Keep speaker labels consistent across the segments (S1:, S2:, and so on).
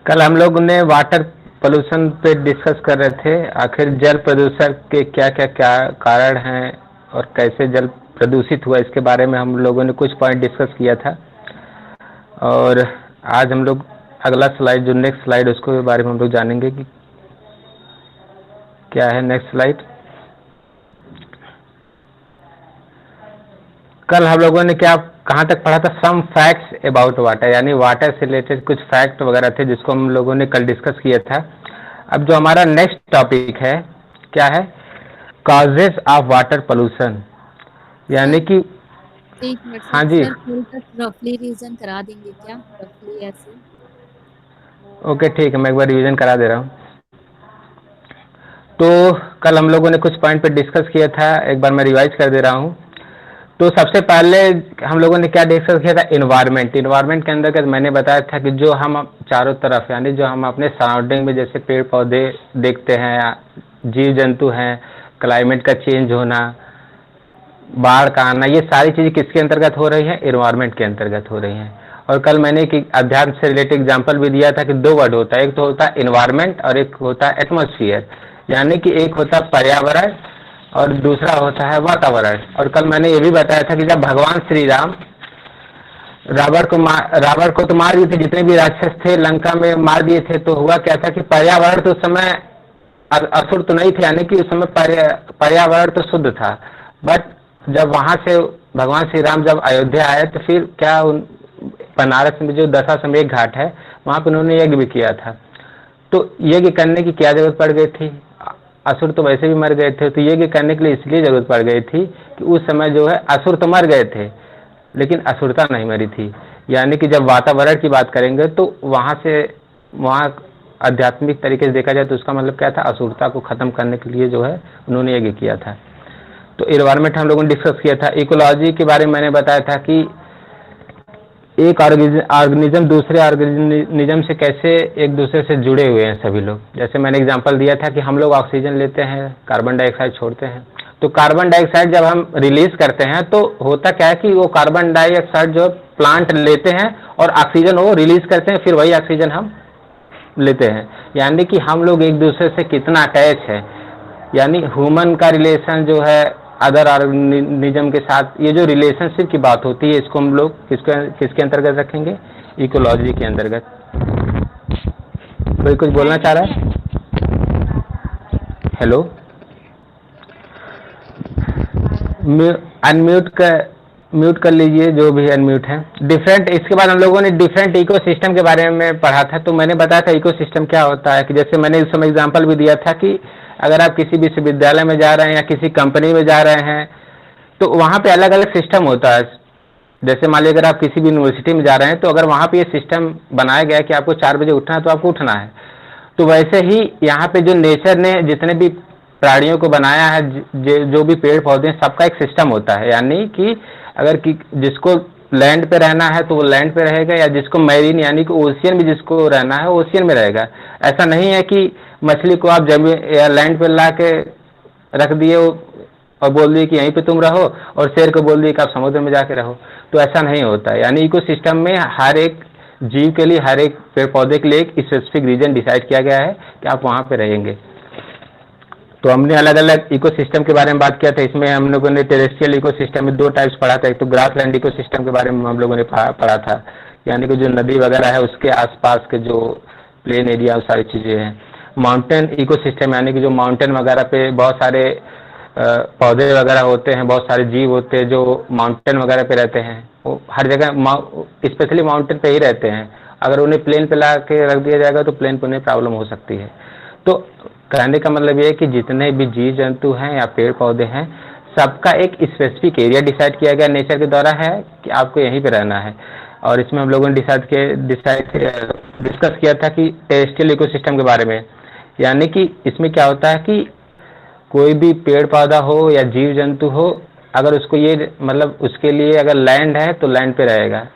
S1: कल हम लोग ने वाटर पोल्यूशन पे डिस्कस कर रहे थे। आखिर जल प्रदूषण के क्या कारण हैं और कैसे जल प्रदूषित हुआ, इसके बारे में हम लोगों ने कुछ पॉइंट डिस्कस किया था। और आज हम लोग अगला स्लाइड, जो नेक्स्ट स्लाइड, उसके बारे में हम लोग जानेंगे कि क्या है नेक्स्ट स्लाइड। कल हम लोगों ने कहाँ तक पढ़ा था? सम फैक्ट्स अबाउट वाटर, यानी वाटर से रिलेटेड कुछ फैक्ट वगैरह थे जिसको हम लोगों ने कल डिस्कस किया था। अब जो हमारा नेक्स्ट टॉपिक है, क्या है? कॉजेस ऑफ वाटर पोल्यूशन, यानी
S2: सर
S1: कि
S2: एक मिनट
S1: हाँ
S2: सर
S1: जी,
S2: सर कल तक रफली रीजन करा देंगे क्या? रफली ऐसे।
S1: ओके ठीक है, मैं एक बार रिवीजन करा दे रहा हूँ। तो कल हम लोगों ने कुछ पॉइंट पे डिस्कस किया था, एक बार मैं रिवाइज कर दे रहा हूँ। तो सबसे पहले हम लोगों ने क्या डिस्कस किया था? इन्वायरमेंट। इन्वायरमेंट के अंदर मैंने बताया था कि जो हम चारों तरफ, यानी जो हम अपने सराउंडिंग में जैसे पेड़ पौधे देखते हैं, जीव जंतु हैं, क्लाइमेट का चेंज होना, बाढ़ का आना, ये सारी चीज़ें किसके अंतर्गत हो रही हैं? इन्वायरमेंट के अंतर्गत हो रही हैं। और कल मैंने एक अध्यात्म से रिलेटेड एग्जाम्पल भी दिया था कि दो वर्ड होता है, एक तो होता है इन्वायरमेंट और एक होता है एटमोसफियर, यानी कि एक होता है पर्यावरण और दूसरा होता है वातावरण। और कल मैंने ये भी बताया था कि जब भगवान श्री राम रावण को तो मार दिए थे, जितने भी राक्षस थे लंका में मार दिए थे, तो हुआ क्या था कि पर्यावरण तो उस समय असुर तो नहीं थे, यानी कि उस समय पर्यावरण तो शुद्ध था। बट जब वहां से भगवान श्री राम जब अयोध्या आए तो फिर क्या, बनारस में जो दशाश्वमेध घाट है, वहां पर उन्होंने यज्ञ भी किया था। तो यज्ञ करने की क्या जरूरत पड़ गई थी? असुर तो वैसे भी मर गए थे, तो यज्ञ करने के लिए इसलिए जरूरत पड़ गई थी कि उस समय जो है असुर तो मर गए थे लेकिन असुरता नहीं मरी थी। यानी कि जब वातावरण की बात करेंगे तो वहाँ आध्यात्मिक तरीके से देखा जाए तो उसका मतलब क्या था? असुरता को खत्म करने के लिए जो है उन्होंने यज्ञ किया था। तो इन्वायरमेंट हम लोगों ने डिस्कस किया था। इकोलॉजी के बारे में मैंने बताया था कि एक ऑर्गेनिज्म दूसरे ऑर्गेनिज्म से कैसे एक दूसरे से जुड़े हुए हैं सभी लोग। जैसे मैंने एग्जांपल दिया था कि हम लोग ऑक्सीजन लेते हैं, कार्बन डाइऑक्साइड छोड़ते हैं। तो कार्बन डाइऑक्साइड जब हम रिलीज करते हैं तो होता क्या है कि वो कार्बन डाइऑक्साइड जो प्लांट लेते हैं और ऑक्सीजन वो रिलीज करते हैं, फिर वही ऑक्सीजन हम लेते हैं। यानी कि हम लोग एक दूसरे से कितना अटैच है, यानी ह्यूमन का रिलेशन जो है अदर ऑर्गेनिज्म के साथ, ये जो रिलेशनशिप की बात होती है, इसको हम लोग किसके अंतर्गत रखेंगे? इकोलॉजी के अंतर्गत। कोई कुछ बोलना चाह रहा है? हेलो, अनम्यूट कर म्यूट कर लीजिए जो भी अनम्यूट है। डिफरेंट, इसके बाद हम लोगों ने डिफरेंट इकोसिस्टम के बारे में पढ़ा था। तो मैंने बताया था इकोसिस्टम क्या होता है, कि जैसे मैंने इस समय एग्जांपल भी दिया था कि अगर आप किसी विश्वविद्यालय में जा रहे हैं या किसी कंपनी में जा रहे हैं तो वहाँ पे अलग अलग सिस्टम होता है। जैसे मान लीजिए अगर आप किसी भी यूनिवर्सिटी में जा रहे हैं तो अगर वहाँ पे ये सिस्टम बनाया गया है कि आपको 4 बजे उठना है तो आपको उठना है। तो वैसे ही यहाँ पे जो नेचर ने जितने भी प्राणियों को बनाया है, जो भी पेड़ पौधे, सबका एक सिस्टम होता है। यानी कि अगर जिसको लैंड पे रहना है तो वो लैंड पे रहेगा, या जिसको मैरीन यानी कि ओशियन में जिसको रहना है ओशियन में रहेगा। ऐसा नहीं है कि मछली को आप जमीन या लैंड पे ला के रख दिए और बोल दिए कि यहीं पे तुम रहो, और शेर को बोल दिए कि आप समुद्र में जाके रहो। तो ऐसा नहीं होता है। यानी इकोसिस्टम में हर एक जीव के लिए, हर एक पेड़ पौधे के लिए एक स्पेसिफिक रीजन डिसाइड किया गया है कि आप वहाँ पे रहेंगे। तो हमने अलग अलग इकोसिस्टम के बारे में बात किया था। इसमें हम लोगों ने टेरेस्ट्रियल इकोसिस्टम में 2 टाइप्स पढ़ा था। एक तो ग्रासलैंड इकोसिस्टम के बारे में हम लोगों ने पढ़ा था, यानी कि जो नदी वगैरह है उसके आसपास के जो प्लेन एरिया, वो सारी चीज़ें हैं। माउंटेन इकोसिस्टम, यानी कि जो माउंटेन वगैरह पे बहुत सारे पौधे वगैरह होते हैं, बहुत सारे जीव होते हैं जो माउंटेन वगैरह पे रहते हैं। वो हर जगह स्पेशली माउंटेन पे ही रहते हैं। अगर उन्हें प्लेन पे ला के रख दिया जाएगा तो प्लेन पे उन्हें प्रॉब्लम हो सकती है। तो कहने का मतलब ये है कि जितने भी जीव जंतु हैं या पेड़ पौधे हैं, सबका एक स्पेसिफिक एरिया डिसाइड किया गया नेचर के द्वारा है कि आपको यहीं पे रहना है। और इसमें हम लोगों ने डिस्कस किया था कि टेरेस्ट्रियल इकोसिस्टम के बारे में। यानी कि इसमें क्या होता है कि कोई भी पेड़ पौधा हो या जीव जंतु हो, अगर उसको ये मतलब उसके लिए अगर लैंड है तो लैंड पे रहेगा।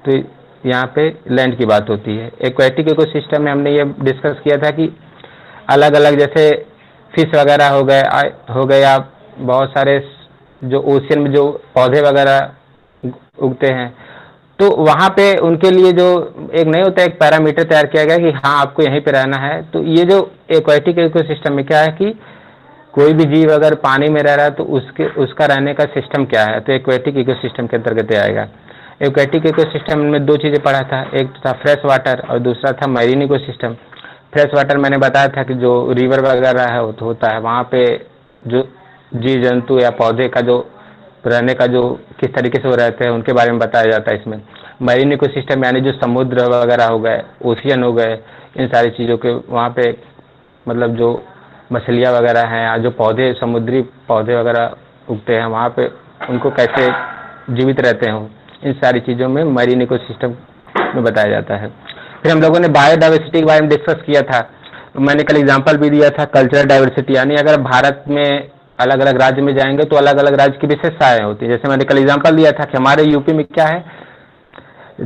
S1: तो यहाँ पे लैंड की बात होती है। एक्वेटिक इकोसिस्टम में हमने ये डिस्कस किया था कि अलग अलग जैसे फिश वगैरह हो गए या बहुत सारे जो ओशियन में जो पौधे वगैरह उगते हैं, तो वहाँ पे उनके लिए जो एक नहीं होता, एक पैरामीटर तैयार किया गया कि हाँ आपको यहीं पे रहना है। तो ये जो एक्वेटिक इकोसिस्टम में क्या है कि कोई भी जीव अगर पानी में रह रहा है तो उसका रहने का सिस्टम क्या है, तो एक्वेटिक इकोसिस्टम के अंतर्गत आएगा। एक्वेटिक इकोसिस्टम में दो चीज़ें पढ़ा था, एक था फ्रेश वाटर और दूसरा था मैरीन इकोसिस्टम। फ्रेश वाटर मैंने बताया था कि जो रिवर वगैरह है वो तो होता है, वहाँ पे जो जीव जंतु या पौधे का जो रहने का जो किस तरीके से वो रहते हैं उनके बारे में बताया जाता है इसमें। मैरीन इकोसिस्टम यानी जो समुद्र वगैरह हो गए, ओशियन हो गए, इन सारी चीज़ों के वहाँ पे मतलब जो मछलियाँ वगैरह हैं या जो पौधे समुद्री पौधे वगैरह उगते हैं वहाँ पे उनको कैसे जीवित रहते हों, इन सारी चीज़ों में मैरीन इकोसिस्टम में बताया जाता है। फिर हम लोगों ने बायोडाइवर्सिटी के बारे में डिस्कस किया था। मैंने कल एग्जांपल भी दिया था कल्चरल डाइवर्सिटी, यानी अगर भारत में अलग अलग राज्य में जाएंगे तो अलग अलग राज्य की विशेषताएं होती है। जैसे मैंने कल एग्जांपल दिया था कि हमारे यूपी में क्या है,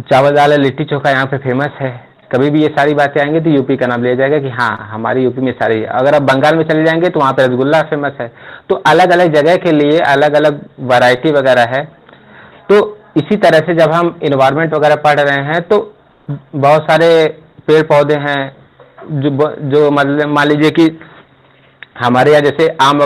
S1: चावल दाल लिट्टी चोखा यहाँ पे फेमस है। कभी भी ये सारी बातें आएंगी तो यूपी का नाम लिया जाएगा कि हाँ हमारे यूपी में सारी। अगर आप बंगाल में चले जाएंगे तो वहाँ पे रसगुल्ला फेमस है। तो अलग अलग जगह के लिए अलग अलग वैरायटी वगैरह है। तो इसी तरह से जब हम इन्वायरमेंट वगैरह पढ़ रहे हैं तो बहुत सारे पेड़ पौधे हैं जो मतलब मान लीजिए कि हमारे यहाँ जैसे आम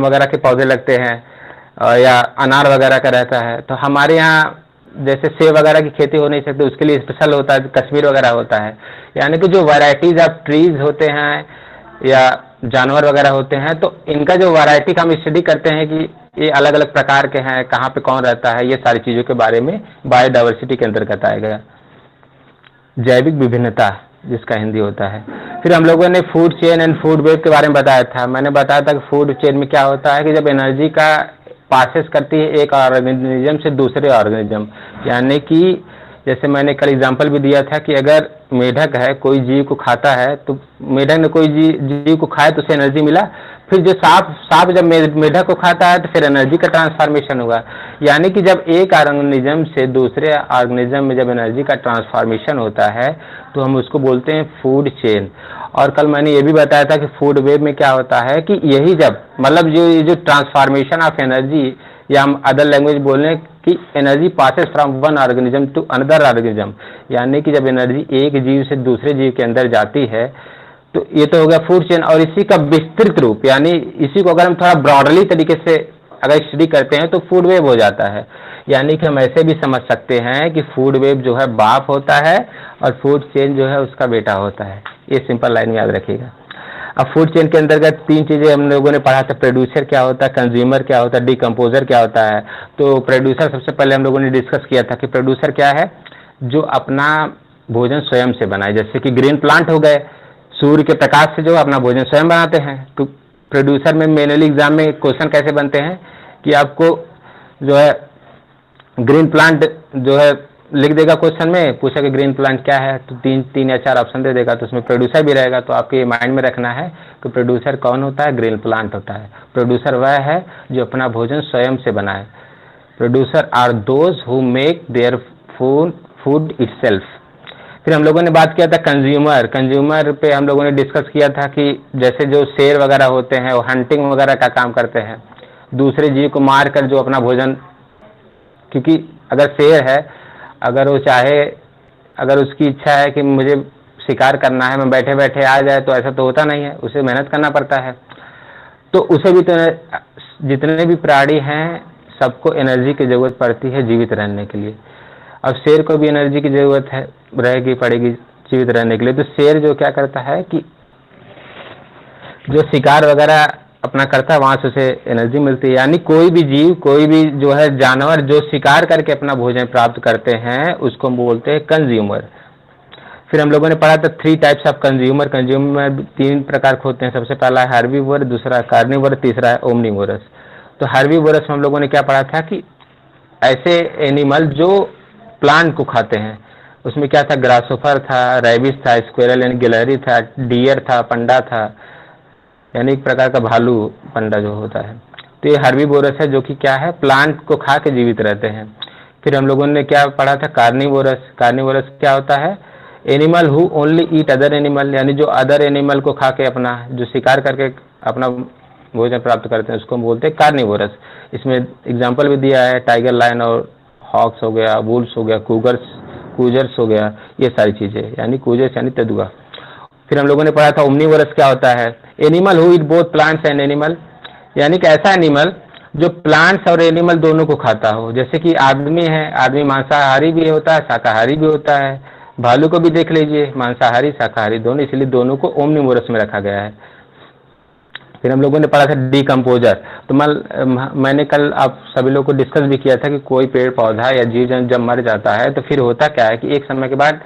S1: वगैरह के पौधे लगते हैं या अनार वगैरह का रहता है। तो हमारे यहाँ जैसे सेब वगैरह की खेती हो नहीं सकती, उसके लिए स्पेशल होता है, कश्मीर वगैरह होता है। यानी कि जो वैरायटीज ऑफ ट्रीज होते हैं या जानवर वगैरह होते हैं, तो इनका जो वैरायटी का हम स्टडी करते हैं कि ये अलग अलग प्रकार के हैं, कहाँ पे कौन रहता है, ये सारी चीज़ों के बारे में बायोडाइवर्सिटी के अंतर्गत आएगा। जैविक विभिन्नता जिसका हिंदी होता है। फिर हम लोगों ने food chain and food web के बारे में बताया था। मैंने बताया था कि फूड चेन में क्या होता है कि जब एनर्जी का पासेस करती है एक ऑर्गेनिज्म से दूसरे ऑर्गेनिज्म, यानी कि जैसे मैंने कल एग्जांपल भी दिया था कि अगर मेढक है कोई जीव को खाता है तो मेढक ने कोई जीव को खाया तो उसे एनर्जी मिला। फिर जो सांप जब मेढक को खाता है तो फिर एनर्जी का ट्रांसफॉर्मेशन हुआ। यानी कि जब एक ऑर्गेनिज्म से दूसरे ऑर्गेनिज्म में जब एनर्जी का ट्रांसफॉर्मेशन होता है तो हम उसको बोलते हैं फूड चेन। और कल मैंने ये भी बताया था कि फूड वेब में क्या होता है कि यही जब मतलब जो ट्रांसफॉर्मेशन ऑफ एनर्जी, या हम अदर लैंग्वेज बोल रहे हैं कि energy passes from one organism to another organism, यानी कि जब एनर्जी एक जीव से दूसरे जीव के अंदर जाती है तो ये तो हो गया फूड चेन। और इसी का विस्तृत रूप, यानी इसी को अगर हम थोड़ा ब्रॉडली तरीके से अगर स्टडी करते हैं तो फूड वेब हो जाता है। यानी कि हम ऐसे भी समझ सकते हैं कि फूड वेब जो है बाप होता है और फूड चेन जो है उसका बेटा होता है। ये सिंपल लाइन में याद रखिएगा। अब फूड चेन के अंतर्गत तीन चीज़ें हम लोगों ने पढ़ा था, प्रोड्यूसर क्या होता है, कंज्यूमर क्या होता है, डिकम्पोजर क्या होता है। तो प्रोड्यूसर सबसे पहले हम लोगों ने डिस्कस किया था कि प्रोड्यूसर क्या है, जो अपना भोजन स्वयं से बनाए। जैसे कि ग्रीन प्लांट हो गए, सूर्य के प्रकाश से जो अपना भोजन स्वयं बनाते हैं। तो प्रोड्यूसर में मैनुअली एग्जाम में क्वेश्चन कैसे बनते हैं कि आपको जो है ग्रीन प्लांट जो है लिख देगा, क्वेश्चन में पूछा कि ग्रीन प्लांट क्या है तो तीन या चार ऑप्शन दे देगा, तो उसमें प्रोड्यूसर भी रहेगा। तो आपके माइंड में रखना है कि प्रोड्यूसर कौन होता है, ग्रीन प्लांट होता है। प्रोड्यूसर वह है जो अपना भोजन स्वयं से बनाए। Producer are those who make their food itself. फिर हम लोगों ने बात किया था कंज्यूमर। कंज्यूमर पे हम लोगों ने डिस्कस किया था कि जैसे जो शेर वगैरह होते हैं वो हंटिंग वगैरह का काम करते हैं, दूसरे जीव को मार कर जो अपना भोजन, क्योंकि अगर शेर है अगर वो चाहे, अगर उसकी इच्छा है कि मुझे शिकार करना है, मैं बैठे बैठे आ जाए तो ऐसा तो होता नहीं है, उसे मेहनत करना पड़ता है। तो उसे भी तो जितने भी प्राणी हैं सबको एनर्जी की ज़रूरत पड़ती है जीवित रहने के लिए। अब शेर को भी एनर्जी की ज़रूरत है, रहेगी पड़ेगी जीवित रहने के लिए। तो शेर जो क्या करता है कि जो शिकार वगैरह अपना करता है वहाँ से उसे एनर्जी मिलती है। यानी कोई भी जीव, कोई भी जो है जानवर जो शिकार करके अपना भोजन प्राप्त करते हैं उसको हम बोलते हैं कंज्यूमर। फिर हम लोगों ने पढ़ा था 3 टाइप्स ऑफ कंज्यूमर। कंज्यूमर 3 प्रकार के होते हैं। सबसे पहला है हर्बीवोर, दूसरा कार्निवोर, तीसरा है ओमनिवोरस। तो हर्बीवोरस में हम लोगों ने क्या पढ़ा था कि ऐसे एनिमल जो प्लांट को खाते हैं, उसमें क्या था, ग्रासोफर था, रेबिस था, स्क्वेरल एंड गिलहरी था, डियर था, पंडा था, यानी एक प्रकार का भालू पंडा जो होता है। तो ये हर्बीवोरस है जो कि क्या है, प्लांट को खा के जीवित रहते हैं। फिर हम लोगों ने क्या पढ़ा था, कार्निवोरस। कार्निवोरस क्या होता है, animal who only eat other animal, यानी जो अदर एनिमल को खा के अपना, जो शिकार करके अपना भोजन प्राप्त करते हैं उसको हम बोलते हैं कार्निवोरस। इसमें एग्जाम्पल भी दिया है टाइगर, लायन और हॉक्स हो गया, वुल्स हो गया, कूजर्स हो गया, ये सारी चीज़ें, यानी कूजर्स यानी तेंदुआ। फिर हम लोगों ने पढ़ा था ओमनीवोरस क्या होता है, animal who eat both plants and animal, यानी कि ऐसा एनिमल जो प्लांट्स और एनिमल दोनों को खाता हो। जैसे कि आदमी है, आदमी मांसाहारी भी होता है, शाकाहारी भी होता है। भालू को भी देख लीजिए, मांसाहारी शाकाहारी दोनों, इसलिए दोनों को ओमनीवोरस में रखा गया है। फिर हम लोगों ने पढ़ा था डीकम्पोजर। तो मैंने कल आप सभी लोग को डिस्कस भी किया था कि कोई पेड़ पौधा या जीव जंतु जब मर जाता है तो फिर होता क्या है कि एक समय के बाद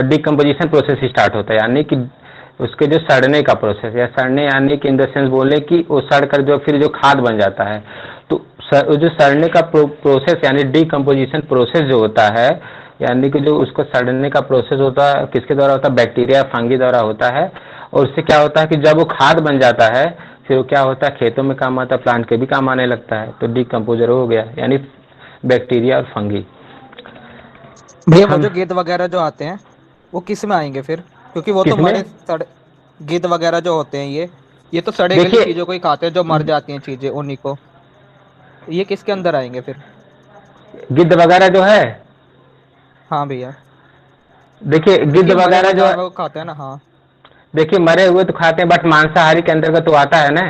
S1: डिकम्पोजिशन प्रोसेस स्टार्ट होता है, यानी कि उसके जो सड़ने का प्रोसेस, या सड़ने यानी कि इन द सेंस बोले कि वो सड़ कर जो फिर जो खाद बन जाता है। तो जो सड़ने का प्रोसेस यानी डीकम्पोजिशन प्रोसेस जो होता है, यानी कि जो उसको सड़ने का प्रोसेस होता है किसके द्वारा होता है, बैक्टीरिया फंगी द्वारा होता है। और उससे क्या होता है कि जब वो खाद बन जाता है फिर वो क्या होता है, खेतों में काम आता है, प्लांट के भी काम आने लगता है। तो डीकम्पोजर हो गया, यानी बैक्टीरिया और फंगी।
S3: भैया वो
S1: हम
S3: जो गेंद वगैरह जो आते हैं वो किस में आएंगे फिर, क्योंकि वो तो
S1: किसमें,
S3: हमारे गेंद वगैरह जो होते हैं ये तो सड़े गली
S1: देखिए
S3: चीजों को ही खाते हैं, जो मर जाती हैं चीजें उन्हीं को। ये किसके अंदर आएंगे फिर?
S1: गिद्ध वगैरह जो है,
S3: हाँ भैया,
S1: देखिए गिद्ध
S3: क्योंकि मरे
S1: वगैरह
S3: हुए
S1: जो है,
S3: जानवर को खाते हैं ना। हाँ
S1: देखिए मरे हुए तो खाते हैं बट मांसाहारी के अंतर्गत तो आता है ना,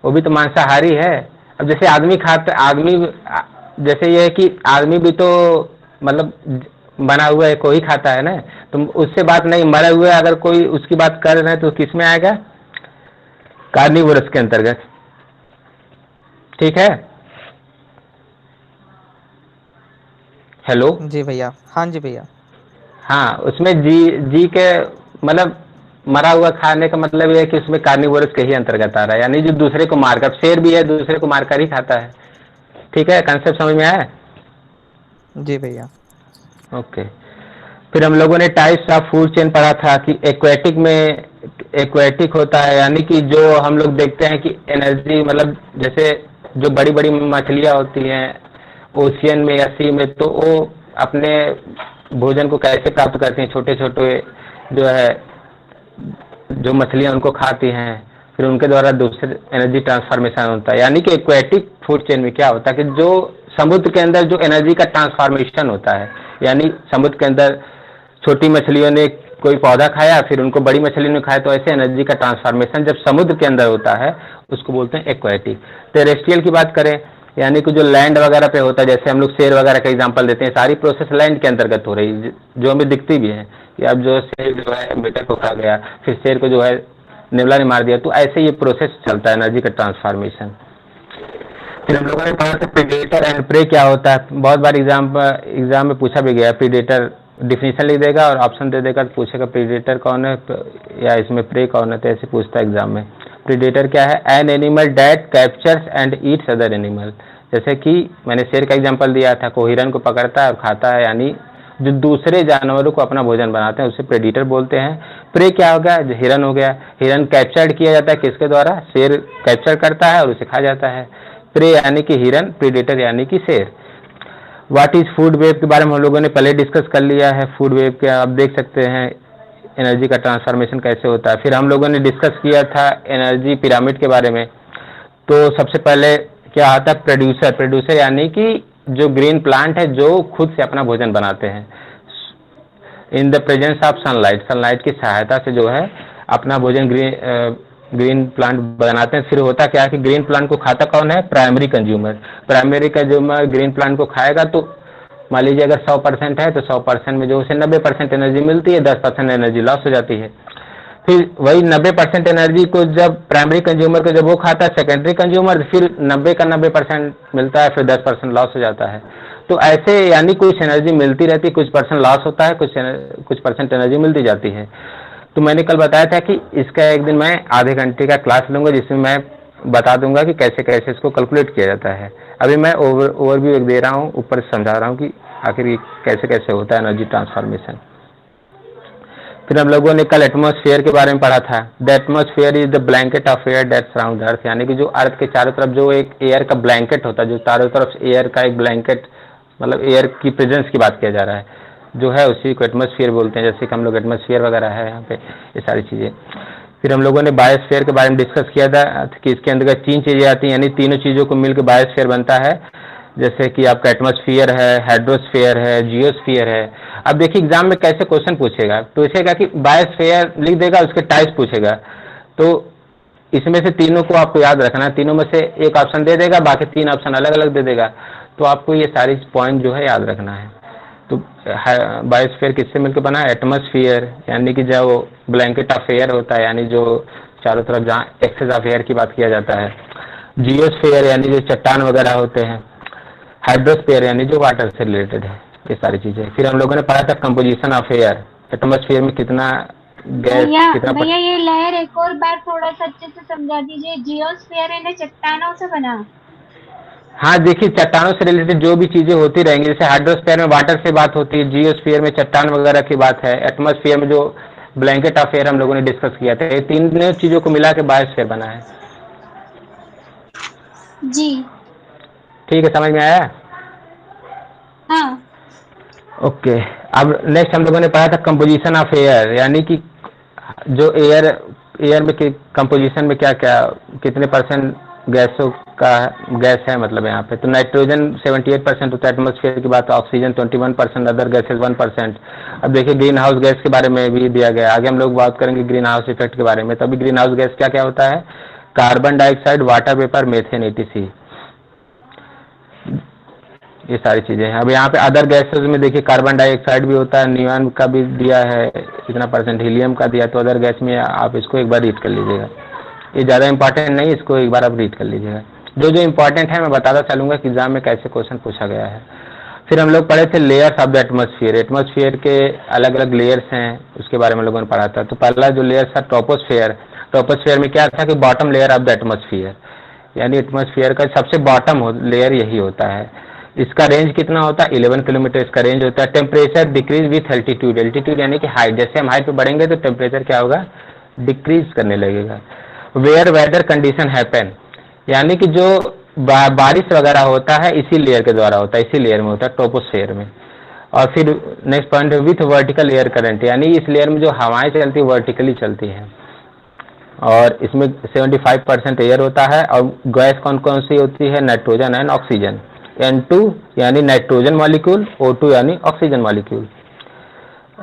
S1: वो भी तो मांसाहारी है। अब जैसे आदमी खाता, आदमी जैसे ये है कि आदमी भी तो मतलब बना हुआ है कोई खाता है ना, तो उससे बात नहीं, मरे हुए अगर कोई उसकी बात कर रहे हैं तो किस में आएगा, कार्निवोरस के अंतर्गत। ठीक है, हेलो।
S3: जी भैया, हाँ जी भैया।
S1: हाँ, उसमें जी जी के मतलब मरा हुआ खाने का मतलब ये है कि उसमें कार्निवोरस के ही अंतर्गत आ रहा है, यानी जो दूसरे को मारकर, शेर भी है दूसरे को मारकर ही खाता है। ठीक है, कंसेप्ट समझ में आया?
S3: जी भैया।
S1: ओके। फिर हम लोगों ने टाइप्स ऑफ फूड चेन पढ़ा था कि एक्वेटिक में, एक्वेटिक होता है यानी कि जो हम लोग देखते हैं कि एनर्जी, मतलब जैसे जो बड़ी बड़ी मछलियाँ होती हैं ओशियन में या सी में, तो वो अपने भोजन को कैसे प्राप्त करती हैं, छोटे छोटे जो है जो मछलियाँ उनको खाती हैं, फिर उनके द्वारा दूसरे एनर्जी ट्रांसफॉर्मेशन होता है। यानी कि एक्वेटिक फूड चेन में क्या होता है कि जो समुद्र के अंदर जो एनर्जी का ट्रांसफॉर्मेशन होता है, यानी समुद्र के अंदर छोटी मछलियों ने कोई पौधा खाया फिर उनको बड़ी मछली ने खाया, तो ऐसे एनर्जी का ट्रांसफॉर्मेशन जब समुद्र के अंदर होता है उसको बोलते हैं एक्वेटिक। टेरेस्ट्रियल की बात करें, यानी कि जो लैंड वगैरह पे होता है, जैसे हम लोग शेर वगैरह का एग्जांपल देते हैं, सारी प्रोसेस लैंड के अंतर्गत हो रही है, जो हमें दिखती भी है कि अब जो शेर जो है बेटर को खा गया, फिर शेर को जो है नेवला ने मार दिया, तो ऐसे ये प्रोसेस चलता है एनर्जी का ट्रांसफॉर्मेशन। फिर हम लोगों ने पढ़ा था प्रीडेटर एंड प्रे क्या होता है, बहुत बार एग्जाम में पूछा भी गया। प्रीडेटर डिफिनीशन लिख देगा और ऑप्शन दे देगा, तो पूछेगा प्रीडेटर कौन है या इसमें प्रे कौन है, तो ऐसे पूछता है एग्जाम में। प्रीडेटर क्या है, an animal that captures and Yeats other animal. जैसे कि मैंने शेर का एग्जांपल दिया था, को हिरन को पकड़ता है और खाता है, यानी जो दूसरे जानवरों को अपना भोजन बनाते हैं उसे प्रेडिटर बोलते हैं। प्रे क्या हो गया, जो हिरन हो गया, हिरन कैप्चर्ड किया जाता है किसके द्वारा, शेर कैप्चर करता है और उसे खा जाता है। प्रे यानी कि हिरन, प्रेडिटर यानी कि शेर। व्हाट इज फूड वेव के बारे में हम लोगों ने पहले डिस्कस कर लिया है। फूड वेव के आप देख सकते हैं एनर्जी का ट्रांसफॉर्मेशन कैसे होता है। फिर हम लोगों ने डिस्कस किया था एनर्जी पिरामिड के बारे में। तो सबसे पहले क्या आता है, प्रोड्यूसर। प्रोड्यूसर यानी कि जो ग्रीन प्लांट है जो खुद से अपना भोजन बनाते हैं in the presence of sunlight, sunlight की सहायता से जो है अपना भोजन ग्रीन प्लांट बनाते हैं। फिर होता क्या है कि ग्रीन प्लांट को खाता कौन है, primary consumer. Primary consumer green plant को खाएगा, तो मान लीजिए अगर 100% है तो 100% में जो उसे 90% एनर्जी मिलती है, 10% एनर्जी लॉस हो जाती है। फिर वही 90% एनर्जी को जब प्राइमरी कंज्यूमर को जब वो खाता है सेकेंडरी कंज्यूमर, फिर 90 का 90% मिलता है, फिर 10% लॉस हो जाता है। तो ऐसे यानी कुछ एनर्जी मिलती रहती है, कुछ परसेंट लॉस होता है, कुछ परसेंट एनर्जी मिलती जाती है। तो मैंने कल बताया था कि इसका एक दिन मैं आधे घंटे का क्लास लूंगा जिसमें मैं बता दूंगा कि कैसे कैसे इसको कैलकुलेट किया जाता है। अभी मैं ओवरव्यू दे रहा हूँ, ऊपर समझा रहा हूँ कि आखिर ये कैसे कैसे होता है एनर्जी ट्रांसफॉर्मेशन। फिर हम लोगों ने कल एटमॉस्फेयर के बारे में पढ़ा था। The atmosphere is the blanket of air that surround earth, यानी कि जो अर्थ के चारों तरफ जो एक एयर का ब्लैंकेट होता है, जो चारों तरफ एयर का एक ब्लैंकेट, मतलब एयर की प्रेजेंस की बात किया जा रहा है, जो है उसी को एटमॉस्फेयर बोलते हैं। जैसे कि हम लोग एटमॉस्फेयर वगैरह है यहाँ पे, ये सारी चीज़ें। फिर हम लोगों ने बायोस्फीयर के बारे में डिस्कस किया था कि इसके अंदर 3 चीज़ें आती हैं, यानी तीनों चीज़ों को मिलकर बायोस्फीयर बनता है। जैसे कि आपका एटमॉस्फेयर है, हाइड्रोस्फीयर है, जियोस्फीयर है। अब देखिए एग्जाम में कैसे क्वेश्चन पूछेगा कि बायोस्फीयर लिख देगा, उसके टाइप्स पूछेगा। तो इसमें से तीनों को आपको याद रखना है, तीनों में से एक ऑप्शन दे देगा, बाकी तीन ऑप्शन अलग अलग दे देगा। तो आपको ये सारी पॉइंट जो है याद रखना है। तो बायोस्फीयर किससे मिलकर बना है? एटमॉस्फेयर, यानी कि जो ब्लैंकेट ऑफ एयर होता है, यानी जो चारों तरफ जहाँ एक्सेस ऑफ एयर की बात किया जाता है। जियोस्फीयर यानी जो चट्टान वगैरह होते हैं। हाइड्रोस्फीयर यानी जो वाटर से रिलेटेड है, ये सारी चीजें। फिर हम लोगों ने पढ़ा था कंपोजिशन ऑफ एयर, एटमॉस्फेयर में कितना गैस, कितना
S4: भैया ये लेयर एक और बार थोड़ा सा अच्छे से समझा दीजिए। जियोस्फीयर है ना, चट्टानों से बना।
S1: हाँ देखिए, चट्टानों से रिलेटेड जो भी चीजें होती रहेंगी, जैसे हाइड्रोस्फीयर में वाटर से बात होती है, जियोस्फीयर में चट्टान वगैरह की बात है, एटमॉस्फेयर में जो ब्लैंकेट ऑफ एयर हम लोगों ने डिस्कस किया था। ये तीनों चीजों को मिला के बायोस्फीयर बना है।
S4: जी
S1: ठीक है, समझ में आया?
S4: हाँ।
S1: ओके। अब नेक्स्ट हम लोगों ने पढ़ा था कंपोजिशन ऑफ एयर, यानी कि जो एयर में कंपोजिशन में क्या क्या, कितने परसेंट गैसों का गैस है, मतलब यहाँ पे। तो नाइट्रोजन 78% होता है एटमॉस्फेयर की बात, ऑक्सीजन 21%, अदर गैसेज 1%। अब देखिए ग्रीन हाउस गैस के बारे में भी दिया गया, आगे हम लोग बात करेंगे ग्रीन हाउस इफेक्ट के बारे में। तभी ग्रीन हाउस गैस क्या क्या होता है? Carbon dioxide, water vapour, methane, etc, ये सारी चीजें हैं। अब यहाँ पे अदर गैसेज में देखिए कार्बन डाइऑक्साइड भी होता है, नियॉन का भी दिया है इतना परसेंट, हीलियम का दिया। तो अदर गैस में आप इसको एक बार रीड कर लीजिएगा, ये ज़्यादा इंपॉर्टेंट नहीं, इसको एक बार आप रीड कर लीजिएगा। जो जो इंपॉर्टेंट है मैं बताता चलूंगा कि एग्जाम में कैसे क्वेश्चन पूछा गया है। फिर हम लोग पढ़े थे layers of the atmosphere, atmosphere के अलग अलग लेयर्स हैं, उसके बारे में लोगों ने पढ़ा था। तो पहला जो लेयर था ट्रोपोस्फेयर। ट्रोपोस्फेयर में क्या था कि bottom layer of the atmosphere, यानी एटमॉस्फेयर का सबसे बॉटम लेयर यही होता है। इसका रेंज कितना होता है? 11 किलोमीटर इसका रेंज होता है। Temperature decrease with altitude, altitude यानी कि हाइट, जैसे हम हाइट पे बढ़ेंगे तो टेम्परेचर क्या होगा? डिक्रीज करने लगेगा। वेयर वेदर कंडीशन हैपन, यानी कि जो बारिश वगैरह होता है इसी लेयर के द्वारा होता है, इसी लेयर में होता है, ट्रोपोस्फेयर में। और फिर नेक्स्ट पॉइंट है विथ वर्टिकल एयर करंट, यानी इस लेयर में जो हवाएं चलती है वर्टिकली चलती हैं, और इसमें 75% एयर होता है। और गैस कौन कौन सी होती है? Nitrogen and oxygen. N2 यानी नाइट्रोजन मॉलिक्यूल, O2 यानी ऑक्सीजन मॉलिक्यूल।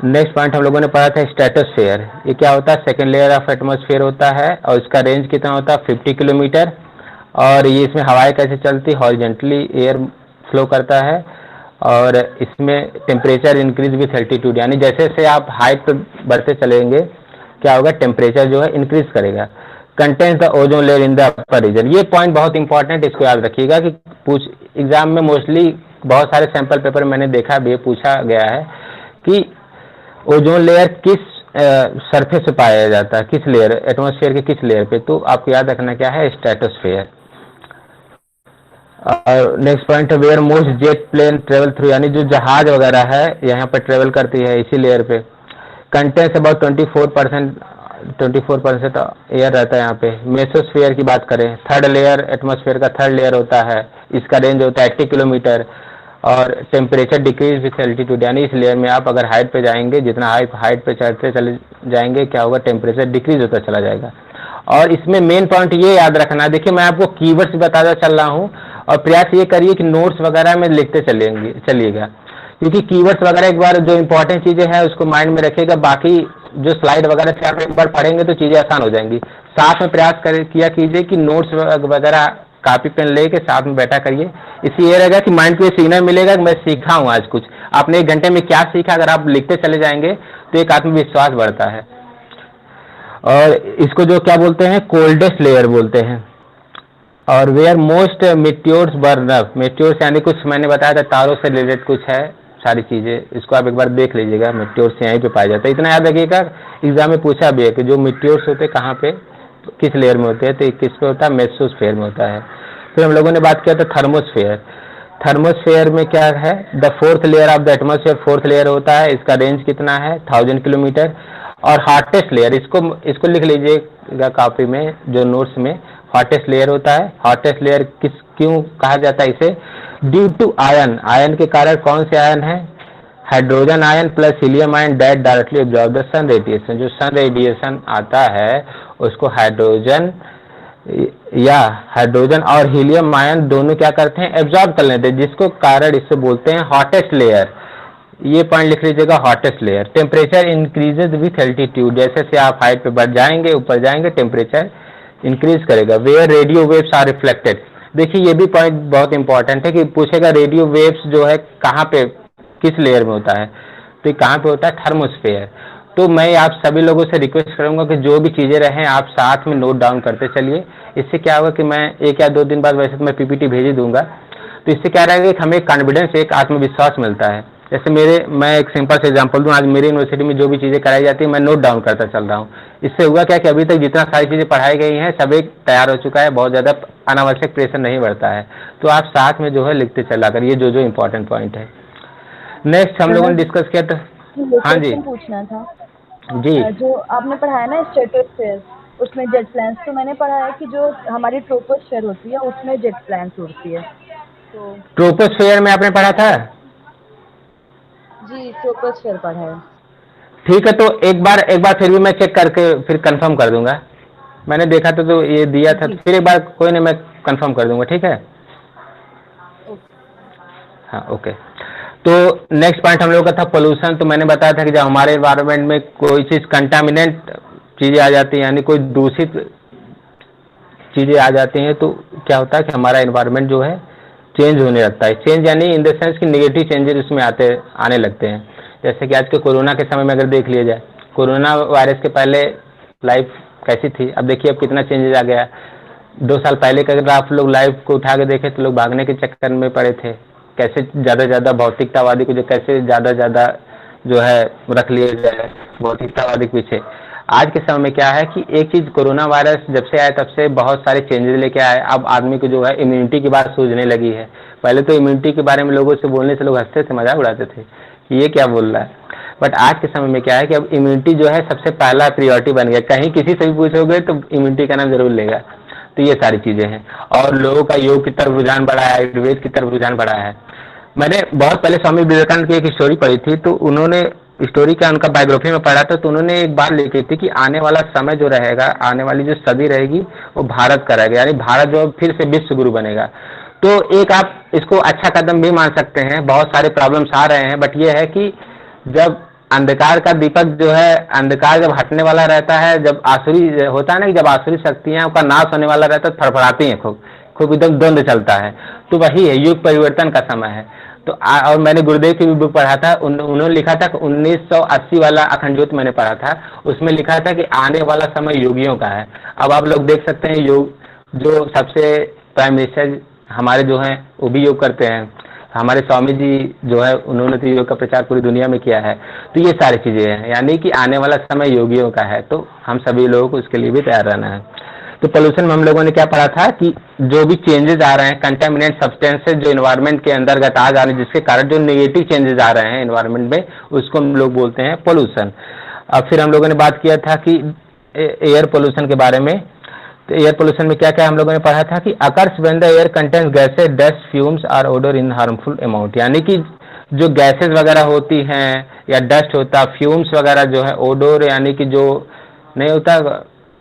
S1: नेक्स्ट पॉइंट हम लोगों ने पढ़ा था स्ट्रेटोस्फेयर, ये क्या होता है? सेकेंड लेयर ऑफ एटमॉस्फेयर होता है, और इसका रेंज कितना होता है? 50 किलोमीटर। और ये इसमें हवाएं कैसे चलती? हॉरिजेंटली एयर फ्लो करता है, और इसमें टेम्परेचर इंक्रीज विथ एल्टीट्यूड, यानी जैसे जैसे आप हाइट पर बढ़ते चलेंगे क्या होगा? टेम्परेचर जो है इंक्रीज करेगा। Contains the ozone layer in the upper region, ये पॉइंट बहुत इंपॉर्टेंट, इसको याद रखिएगा कि एग्जाम में मोस्टली बहुत सारे सैंपल पेपर मैंने देखा भी पूछा गया है कि ओजोन लेयर किस सरफेस पे पाया जाता है, किस लेयर, एटमॉस्फेयर के किस लेयर पे। तो आपको याद रखना क्या है? स्ट्रेटोस्फेयर। और नेक्स्ट पॉइंट है where most jet plane travel through, यानी जो जहाज वगैरह है यहाँ पर ट्रेवल करती है इसी लेयर पे। कंटेंस अबाउट 24% एयर रहता है यहाँ पे। मेसोस्फेयर की बात करें, थर्ड लेयर एटमॉस्फेयर का थर्ड लेयर होता है, इसका रेंज होता है 80 किलोमीटर। और टेम्परेचर डिक्रीज विथ एल्टीट्यूड, यानी इस लेयर में आप अगर हाइट पे जाएंगे, जितना हाइट पे चढ़ते चले जाएंगे क्या होगा? टेम्परेचर डिक्रीज होता चला जाएगा। और इसमें मेन पॉइंट ये याद रखना है, देखिए मैं आपको कीवर्ड्स बताता चल रहा हूँ, और प्रयास ये करिए कि नोट्स वगैरह में लिखते चलिएगा, क्योंकि कीवर्ड्स वगैरह एक बार जो इंपॉर्टेंट चीजें हैं उसको माइंड में रखिएगा। बाकी जो स्लाइड वगैरह से आप एक बार पढ़ेंगे तो चीजें आसान हो जाएंगी। साथ में प्रयास किया कीजिए कि नोट्स वगैरह कॉपी पेन लेके साथ में बैठा करिए। इससे ये रहेगा कि माइंड को ये सिग्नल मिलेगा कि मैं सीखा हूँ आज कुछ। आपने 1 घंटे में क्या सीखा, अगर आप लिखते चले जाएंगे तो एक आत्मविश्वास बढ़ता है। और इसको जो क्या बोलते हैं? कोल्डेस्ट लेयर बोलते हैं। और where most meteors burn up, meteors यानी कुछ मैंने बताया था तारों से रिलेटेड कुछ है सारी चीजें, इसको आप एक बार देख लीजिएगा। मेट्योर्स यहीं पे पाया जाता है, इतना याद रखिएगा। एग्जाम में पूछा भी है कि जो मेट्योर्स होते हैं कहाँ पे, तो किस लेयर में होते हैं? तो किस पे होता है? मेसोस्फेयर में होता है। फिर हम लोगों ने बात किया था थर्मोस्फेयर। थर्मोस्फेयर में क्या है? The fourth layer of the atmosphere, fourth layer होता है, इसका रेंज कितना है? 1000 किलोमीटर। और हॉटेस्ट लेयर, इसको लिख लीजिएगा कॉपी में, जो नोट्स में हॉटेस्ट लेयर होता है। हॉटेस्ट लेयर क्यों कहा जाता है इसे? ड्यू टू आयन, आयन के कारण। कौन से आयन है? Hydrogen ion plus helium ion that directly absorb the sun radiation, जो सन रेडिएशन आता है उसको हाइड्रोजन या हाइड्रोजन और हीलियम आयन दोनों क्या करते हैं, एब्जॉर्ब कर लेते हैं, जिसको कारण इससे बोलते हैं हॉटेस्ट लेयर। ये पॉइंट लिख लीजिएगा, hottest layer. Temperature increases with altitude, जैसे से आप हाइट पे बढ़ जाएंगे, ऊपर जाएंगे, टेम्परेचर इंक्रीज करेगा। Where radio waves are reflected, देखिए ये भी पॉइंट बहुत इंपॉर्टेंट है कि पूछेगा रेडियो वेव्स जो है कहाँ पे, किस लेयर में होता है, तो ये कहाँ पे होता है, थर्मोस्फेयर। तो मैं आप सभी लोगों से रिक्वेस्ट करूंगा कि जो भी चीज़ें रहें आप साथ में नोट डाउन करते चलिए। इससे क्या होगा कि मैं 1 या 2 दिन बाद, वैसे तो मैं पीपीटी भेज ही दूंगा, तो इससे क्या रहेगा कि हमें कॉन्फिडेंस, एक आत्मविश्वास मिलता है। जैसे मैं एक सिंपल से एग्जांपल दूं, आज मेरी यूनिवर्सिटी में जो भी चीज़ें कराई जाती है मैं नोट डाउन करता चल रहा हूँ। इससे हुआ क्या कि अभी तक जितना सारी चीज़ें पढ़ाई गई हैं सब एक तैयार हो चुका है, बहुत ज़्यादा अनावश्यक प्रेशर नहीं बढ़ता है। तो आप साथ में जो है लिखते चला करिए जो इम्पोर्टेंट पॉइंट है। नेक्स्ट हम लोगों ने डिस्कस किया था, हाँ जी
S5: पूछना था
S1: जी,
S5: जो आपने पढ़ाया ना स्ट्रेटोस्फेयर, उसमें जेट प्लान्स, तो मैंने पढ़ा है कि जो हमारी ट्रोपोस्फेयर होती है उसमें जेट प्लान्स उड़ती है। तो
S1: ट्रोपोस्फेयर में आपने पढ़ा था?
S5: जी ट्रोपोस्फेयर पढ़ा है।
S1: ठीक है, तो एक बार फिर भी मैं चेक करके फिर कंफर्म कर दूंगा। मैंने देखा था तो ये दिया था, फिर एक बार कोई नहीं, मैं कंफर्म कर दूंगा, ठीक है। हाँ ओके। तो नेक्स्ट पॉइंट हम लोग का था पोल्यूशन। तो मैंने बताया था कि जब हमारे एनवायरनमेंट में कोई चीज़ कंटामिनेंट चीज़ें आ जाती हैं, यानी कोई दूषित चीज़ें आ जाती हैं, तो क्या होता है कि हमारा एनवायरनमेंट जो है चेंज होने लगता है। चेंज यानी इन द सेंस कि नेगेटिव चेंजेस उसमें आने लगते हैं। जैसे कि आज के कोरोना के समय में अगर देख लिया जाए, कोरोना वायरस के पहले लाइफ कैसी थी, अब देखिए अब कितना चेंजेस आ गया। 2 साल पहले का अगर आप लोग लाइफ को उठा के देखें तो लोग भागने के चक्कर में पड़े थे, कैसे ज़्यादा भौतिकतावादी को जो कैसे ज़्यादा जो है रख लिया जाए भौतिकतावादी के पीछे। आज के समय में क्या है कि एक चीज़, कोरोना वायरस जब से आया तब से बहुत सारे चेंजेस लेके आए। अब आदमी को जो है इम्यूनिटी की बात सूझने लगी है। पहले तो इम्यूनिटी के बारे में लोगों से बोलने से लोग हंसते थे, मजाक उड़ाते थे कि ये क्या बोल रहा है। बट आज के समय में क्या है कि अब इम्यूनिटी जो है सबसे पहला प्रायोरिटी बन गया। कहीं किसी से भी पूछोगे तो इम्यूनिटी का नाम जरूर लेगा। तो ये सारी चीज़ें हैं। और लोगों का योग की तरफ रुझान बढ़ा है, आयुर्वेद की तरफ रुझान बढ़ा है। मैंने बहुत पहले स्वामी विवेकानंद की एक स्टोरी पढ़ी थी, तो उन्होंने स्टोरी का उनका बायोग्राफी में पढ़ा था, तो उन्होंने एक बात लिखी थी कि आने वाला समय जो रहेगा, आने वाली जो सदी रहेगी वो भारत का रहेगा, यानी भारत जो फिर से विश्व गुरु बनेगा। तो एक आप इसको अच्छा कदम भी मान सकते हैं। बहुत सारे प्रॉब्लम्स आ रहे हैं, बट ये है कि जब अंधकार का दीपक जो है, अंधकार जब हटने वाला रहता है, जब आसुरी होता है ना कि जब आसुरी शक्तियां का नाश होने वाला रहता है, फड़फड़ाती हैं, खूब एकदम द्वंद्व चलता है। तो वही है, युग परिवर्तन का समय है। तो और मैंने गुरुदेव की भी बुक पढ़ा था, उन्होंने लिखा था 1980 वाला अखंड ज्योत मैंने पढ़ा था, उसमें लिखा था कि आने वाला समय योगियों का है। अब आप लोग देख सकते हैं योग जो सबसे प्राइम मिनिस्टर हमारे जो हैं वो भी योग करते हैं। हमारे स्वामी जी जो है उन्होंने तो योग का प्रचार पूरी दुनिया में किया है। तो ये सारी चीज़ें हैं, यानी कि आने वाला समय योगियों का है, तो हम सभी लोगों को उसके लिए भी तैयार रहना है। तो पोल्यूशन में हम लोगों ने क्या पढ़ा था कि जो भी चेंजेस आ रहे हैं, कंटामिनेंट सब्सटेंसेस जो एनवायरनमेंट के अंतर्गत आ जा रहे हैं, जिसके कारण जो नेगेटिव चेंजेस आ रहे हैं एनवायरनमेंट में, उसको हम लोग बोलते हैं पोल्यूशन। अब फिर हम लोगों ने बात किया था कि एयर पोल्यूशन के बारे में। तो एयर पोल्यूशन में क्या क्या हम लोगों ने पढ़ा था कि occurs when the air contains gases, dust, fumes और ओडोर इन हार्मफुल अमाउंट, यानी कि जो गैसेस वगैरह होती हैं या डस्ट होता, फ्यूम्स वगैरह जो है, ओडोर यानी कि जो नहीं होता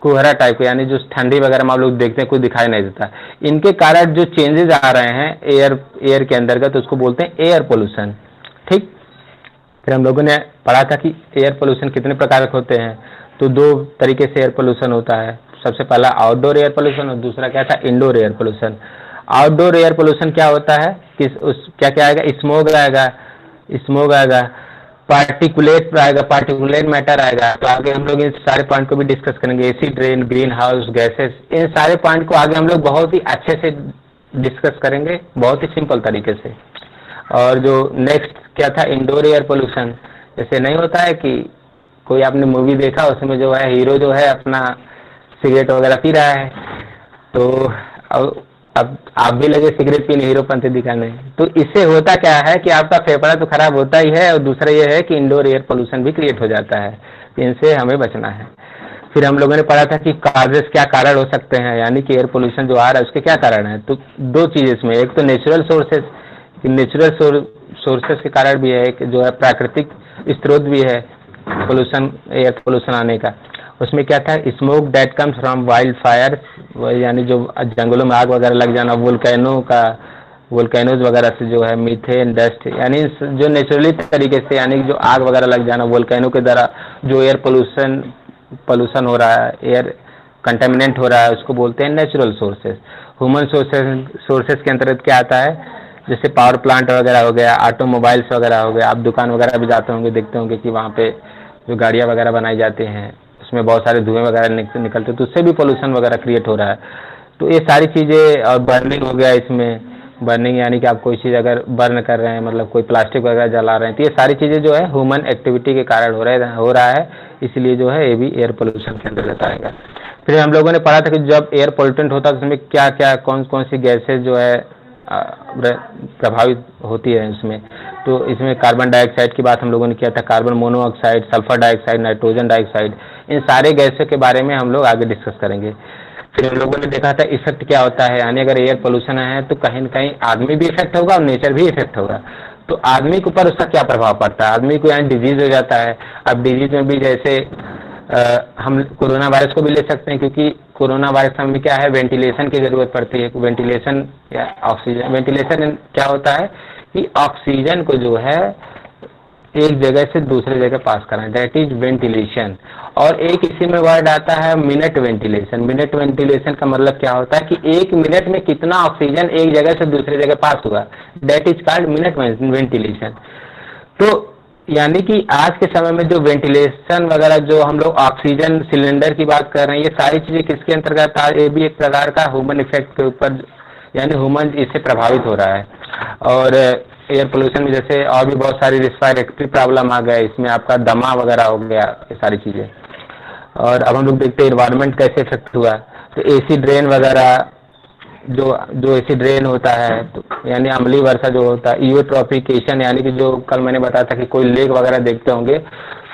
S1: कुहरा टाइप, यानी जो ठंडी वगैरह में आप लोग देखते हैं कोई दिखाई नहीं देता, इनके कारण जो चेंजेस आ रहे हैं एयर के अंतर्गत, उसको बोलते हैं एयर पोल्यूशन। ठीक। फिर हम लोगों ने पढ़ा था कि एयर पोल्यूशन कितने प्रकार के होते हैं। तो 2 तरीके से एयर पोल्यूशन होता है। सबसे पहला आउटडोर एयर पोल्यूशन और दूसरा क्या था, indoor air pollution. Outdoor air pollution क्या होता है कि क्या क्या आएगा, स्मोग आएगा, पार्टिकुलेट आएगा, पार्टिकुलेट मैटर आएगा। तो आगे हम लोग इन सारे पॉइंट को भी डिस्कस करेंगे। Acid rain, green house gases, इन सारे पॉइंट को आगे हम लोग बहुत ही अच्छे से डिस्कस करेंगे, बहुत ही सिंपल तरीके से। और जो नेक्स्ट क्या था, इंडोर एयर पोल्यूशन। जैसे नहीं होता है कि कोई आपने मूवी देखा, उसमें जो है हीरो जो है अपना सिगरेट वगैरह पी रहा है, तो अब आप भी लगे सिगरेट पीने, हीरोपंती दिखाने। तो इससे होता क्या है कि आपका फेफड़ा तो खराब होता ही है, और दूसरा ये है कि इंडोर एयर पोल्यूशन भी क्रिएट हो जाता है। इनसे हमें बचना है। फिर हम लोगों ने पढ़ा था कि काजेस क्या कारण हो सकते हैं, यानी कि एयर पोल्यूशन जो आ रहा है उसके क्या कारण है। तो 2 चीज़ इसमें, एक तो नेचुरल सोर्सेस के कारण भी है, एक जो है प्राकृतिक स्रोत भी है पोल्यूशन, एयर पोल्यूशन आने का। उसमें क्या था, smoke that comes from wild fire, यानी जो जंगलों में आग वगैरह लग जाना, वोल्केनोज वगैरह से जो है मीथेन डस्ट, यानी जो नेचुरली तरीके से, यानी जो आग वगैरह लग जाना वोल्केनो के द्वारा जो एयर पोल्यूशन हो रहा है, एयर कंटेमिनेंट हो रहा है, उसको बोलते हैं नेचुरल सोर्सेज। ह्यूमन सोर्सेज के अंतर्गत क्या आता है, जैसे पावर प्लांट वगैरह हो गया, ऑटोमोबाइल्स वगैरह हो गया। आप दुकान वगैरह भी जाते होंगे, देखते होंगे कि वहाँ पे जो गाड़ियाँ वगैरह बनाई जाती हैं उसमें बहुत सारे धुएं वगैरह निकलते, तो उससे भी पोल्यूशन वगैरह क्रिएट हो रहा है। तो ये सारी चीज़ें, और बर्निंग हो गया इसमें, बर्निंग यानी कि आप कोई चीज़ अगर बर्न कर रहे हैं, मतलब कोई प्लास्टिक वगैरह जला रहे हैं, तो ये सारी चीज़ें जो है ह्यूमन एक्टिविटी के कारण हो रहा है, इसलिए जो है ये भी एयर पोल्यूशन के अंतर्गत आएगा। फिर हम लोगों ने पढ़ा था कि जब एयर पोल्यूटेंट होता है तो उसमें क्या क्या कौन कौन सी गैसेज जो है प्रभावित होती है उसमें। तो इसमें कार्बन डाइऑक्साइड की बात हम लोगों ने किया था, carbon monoxide, sulphur dioxide, nitrogen dioxide, इन सारे गैसों के बारे में हम लोग आगे डिस्कस करेंगे। फिर हम लोगों ने देखा था इफेक्ट क्या होता है, यानी अगर एयर पोल्यूशन है तो कहीं न कहीं आदमी भी इफेक्ट होगा और नेचर भी इफेक्ट होगा। तो आदमी के ऊपर उसका क्या प्रभाव पड़ता है, आदमी को यहाँ डिजीज हो जाता है। अब डिजीज में भी जैसे हम कोरोना वायरस को भी ले सकते हैं, क्योंकि कोरोना वायरस में क्या है, वेंटिलेशन की जरूरत पड़ती है। वेंटिलेशन या ऑक्सीजन, वेंटिलेशन क्या होता है कि ऑक्सीजन को जो है एक जगह से दूसरे जगह पास करना, दैट इज वेंटिलेशन। और एक इसी में वर्ड आता है मिनट वेंटिलेशन। मिनट वेंटिलेशन का मतलब क्या होता है कि एक मिनट में कितना ऑक्सीजन एक जगह से दूसरी जगह पास हुआ, that is called minute ventilation. तो यानी कि आज के समय में जो वेंटिलेशन वगैरह, जो हम लोग ऑक्सीजन सिलेंडर की बात कर रहे हैं, ये सारी चीजें किसके अंतर्गत आ, ये भी एक प्रकार का ह्यूमन इफेक्ट के ऊपर, यानी ह्यूमन इससे प्रभावित हो रहा है। और एयर पोल्यूशन में जैसे और भी बहुत सारी रिस्पायरेटरी प्रॉब्लम आ गए, इसमें आपका दमा वगैरह हो गया, ये सारी चीजें। और अब हम लोग देखते हैं इन्वायरमेंट कैसे इफेक्ट हुआ, तो एसी ड्रेन वगैरह, जो एसी ड्रेन होता है, तो यानी अम्लीय वर्षा जो होता है, यूट्रॉफिकेशन, यानी कि जो कल मैंने बताया था कि कोई लेक वगैरह देखते होंगे,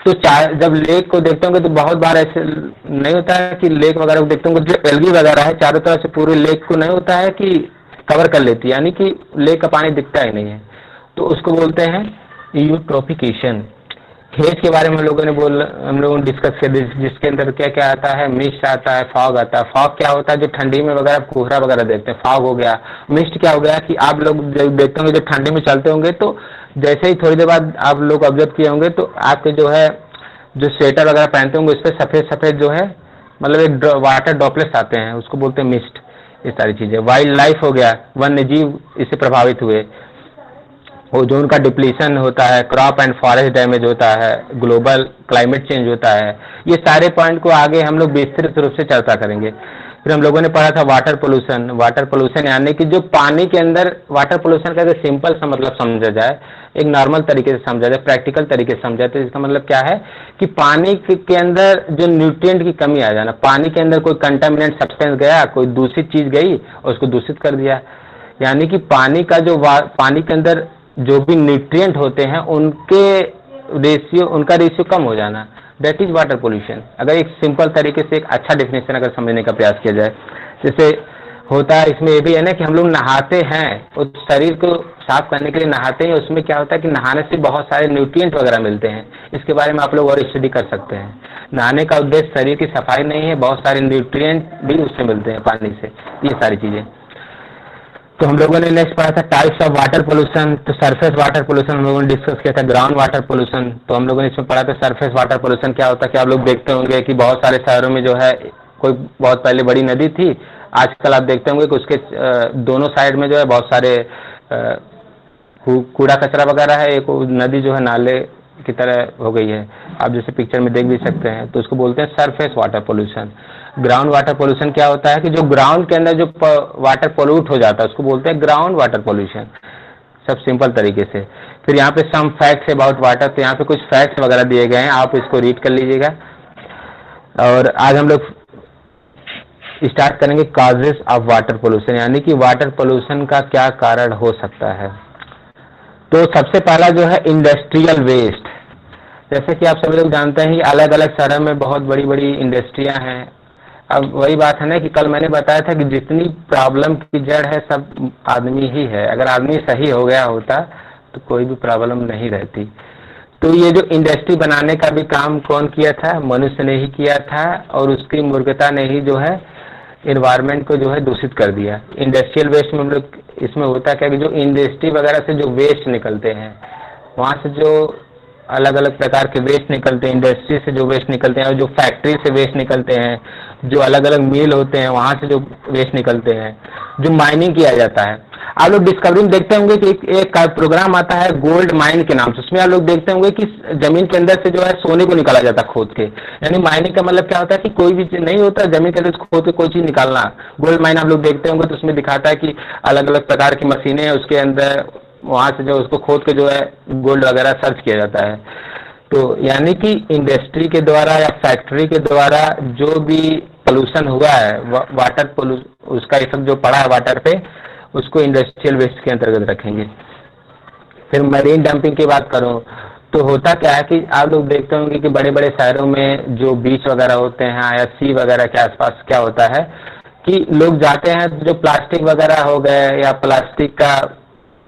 S1: तो जब लेक को देखते होंगे तो बहुत बार ऐसे नहीं होता है कि लेक वगैरह को देखते होंगे, जो एल्गी वगैरह है चारों तरफ से पूरे लेक को नहीं होता है कि कवर कर लेती है, यानी कि लेक का पानी दिखता ही नहीं है, तो उसको बोलते हैं यूट्रॉफिकेशन। हेज के बारे में हम लोगों ने डिस्कस किया, जिसके अंदर क्या क्या आता है, मिस्ट आता है, फॉग आता है। फॉग क्या होता है, जो ठंडी में वगैरह कोहरा वगैरह देखते हैं, फॉग हो गया। मिस्ट क्या हो गया कि आप लोग जब देखते होंगे, जब ठंडी में चलते होंगे तो जैसे ही थोड़ी देर बाद आप लोग ऑब्जर्व किए होंगे तो आपके जो है जो स्वेटर वगैरह पहनते होंगे उस पर सफ़ेद सफ़ेद जो है, मतलब एक वाटर ड्रॉपलेट्स आते हैं, उसको बोलते हैं मिस्ट। ये सारी चीज़ें। वाइल्ड लाइफ हो गया, वन्य जीव इससे प्रभावित हुए। ओजोन का डिप्लीशन होता है, क्रॉप एंड फॉरेस्ट डैमेज होता है, ग्लोबल क्लाइमेट चेंज होता है। ये सारे पॉइंट को आगे हम लोग विस्तृत रूप से चर्चा करेंगे। फिर हम लोगों ने पढ़ा था वाटर पोल्यूशन। वाटर पोल्यूशन यानी कि जो पानी के अंदर, वाटर पोल्यूशन का अगर सिंपल सा मतलब समझा जाए, एक नॉर्मल तरीके से समझा जाए, प्रैक्टिकल तरीके से समझा, तो इसका मतलब क्या है कि पानी के अंदर जो न्यूट्रिएंट की कमी आ जाना, पानी के अंदर कोई कंटामिनेंट सब्सटेंस गया, कोई दूषित चीज गई और उसको दूषित कर दिया। यानी कि पानी का जो पानी के अंदर जो भी न्यूट्रिएंट होते हैं उनका रेशियो कम हो जाना, दैट इज वाटर पोल्यूशन। अगर एक सिंपल तरीके से एक अच्छा डेफिनेशन अगर समझने का प्रयास किया जाए, जैसे होता है इसमें ये भी है ना कि हम लोग नहाते हैं, उस शरीर को साफ करने के लिए नहाते हैं, उसमें क्या होता है कि नहाने से बहुत सारे न्यूट्रिएंट वगैरह मिलते हैं। इसके बारे में आप लोग और स्टडी कर सकते हैं। नहाने का उद्देश्य शरीर की सफाई नहीं है, बहुत सारे न्यूट्रिएंट भी उससे मिलते हैं पानी से, ये सारी चीजें। तो हम लोगों ने नेक्स्ट पढ़ा था टाइप्स ऑफ वाटर पोल्यूशन। तो सरफेस वाटर पोल्यूशन हम लोगों ने डिस्कस किया था, ग्राउंड वाटर पोल्यूशन। तो हम लोगों ने इसमें पढ़ा था सरफेस वाटर पोल्यूशन क्या होता है कि आप लोग देखते होंगे कि बहुत सारे शहरों में जो है, कोई बहुत पहले बड़ी नदी थी, आजकल आप देखते होंगे कि उसके दोनों साइड में जो है बहुत सारे कूड़ा कचरा वगैरह है, एक नदी जो है नाले की तरह हो गई है, आप जैसे पिक्चर में देख भी सकते हैं। तो उसको बोलते हैं surface water pollution. Ground water pollution क्या होता है कि जो ग्राउंड के अंदर जो वाटर पोल्यूट हो जाता है उसको बोलते हैं ग्राउंड वाटर पोल्यूशन, सब सिंपल तरीके से। फिर यहाँ पे सम फैक्ट्स अबाउट वाटर, तो यहाँ पे कुछ फैक्ट्स वगैरह दिए गए हैं, आप इसको रीड कर लीजिएगा। और आज हम लोग स्टार्ट करेंगे कॉजेस ऑफ वाटर पोल्यूशन, यानी कि वाटर पोल्यूशन का क्या कारण हो सकता है। तो सबसे पहला जो है इंडस्ट्रियल वेस्ट। जैसे कि आप सभी लोग जानते हैं कि अलग अलग शहरों में बहुत बड़ी बड़ी इंडस्ट्रियां हैं। अब वही बात है ना कि कल मैंने बताया था कि जितनी प्रॉब्लम की जड़ है सब आदमी ही है। अगर आदमी सही हो गया होता तो कोई भी प्रॉब्लम नहीं रहती। तो ये जो इंडस्ट्री बनाने का भी काम कौन किया था? मनुष्य ने ही किया था, और उसकी मूर्खता ने ही जो है इन्वायरमेंट को जो है दूषित कर दिया। इंडस्ट्रियल वेस्ट में हम लोग, इसमें होता क्या कि जो इंडस्ट्री वगैरह से जो वेस्ट निकलते हैं, वहाँ से जो अलग अलग प्रकार के वेस्ट निकलते हैं, इंडस्ट्री से जो वेस्ट निकलते हैं, और जो फैक्ट्री से वेस्ट निकलते हैं, जो अलग अलग मिल होते हैं वहाँ से जो वेस्ट निकलते हैं, जो माइनिंग किया जाता है। आप लोग डिस्कवरी में देखते होंगे कि एक प्रोग्राम आता है गोल्ड माइन के नाम से, उसमें आप लोग देखते होंगे कि जमीन के अंदर से जो है सोने को निकाला जाता है खोद के। यानी माइनिंग का मतलब क्या होता है कि कोई भी चीज नहीं होता, जमीन के अंदर से खोद के कोई चीज निकालना। गोल्ड माइन आप लोग देखते होंगे तो उसमें दिखाता है कि अलग अलग प्रकार की मशीनें हैं, उसके अंदर वहाँ से जो उसको खोद के जो है गोल्ड वगैरह सर्च किया जाता है। तो यानी कि इंडस्ट्री के द्वारा या फैक्ट्री के द्वारा जो भी पोल्यूशन हुआ है, वाटर पोल्यूशन, उसका इफेक्ट जो पड़ा है वाटर पे, उसको इंडस्ट्रियल वेस्ट के अंतर्गत रखेंगे। फिर मरीन डंपिंग की बात करूं तो होता क्या है कि आप लोग देखते होंगे कि बड़े बड़े शहरों में जो बीच वगैरह होते हैं या सी वगैरह के आसपास क्या होता है कि लोग जाते हैं, जो प्लास्टिक वगैरह हो गए या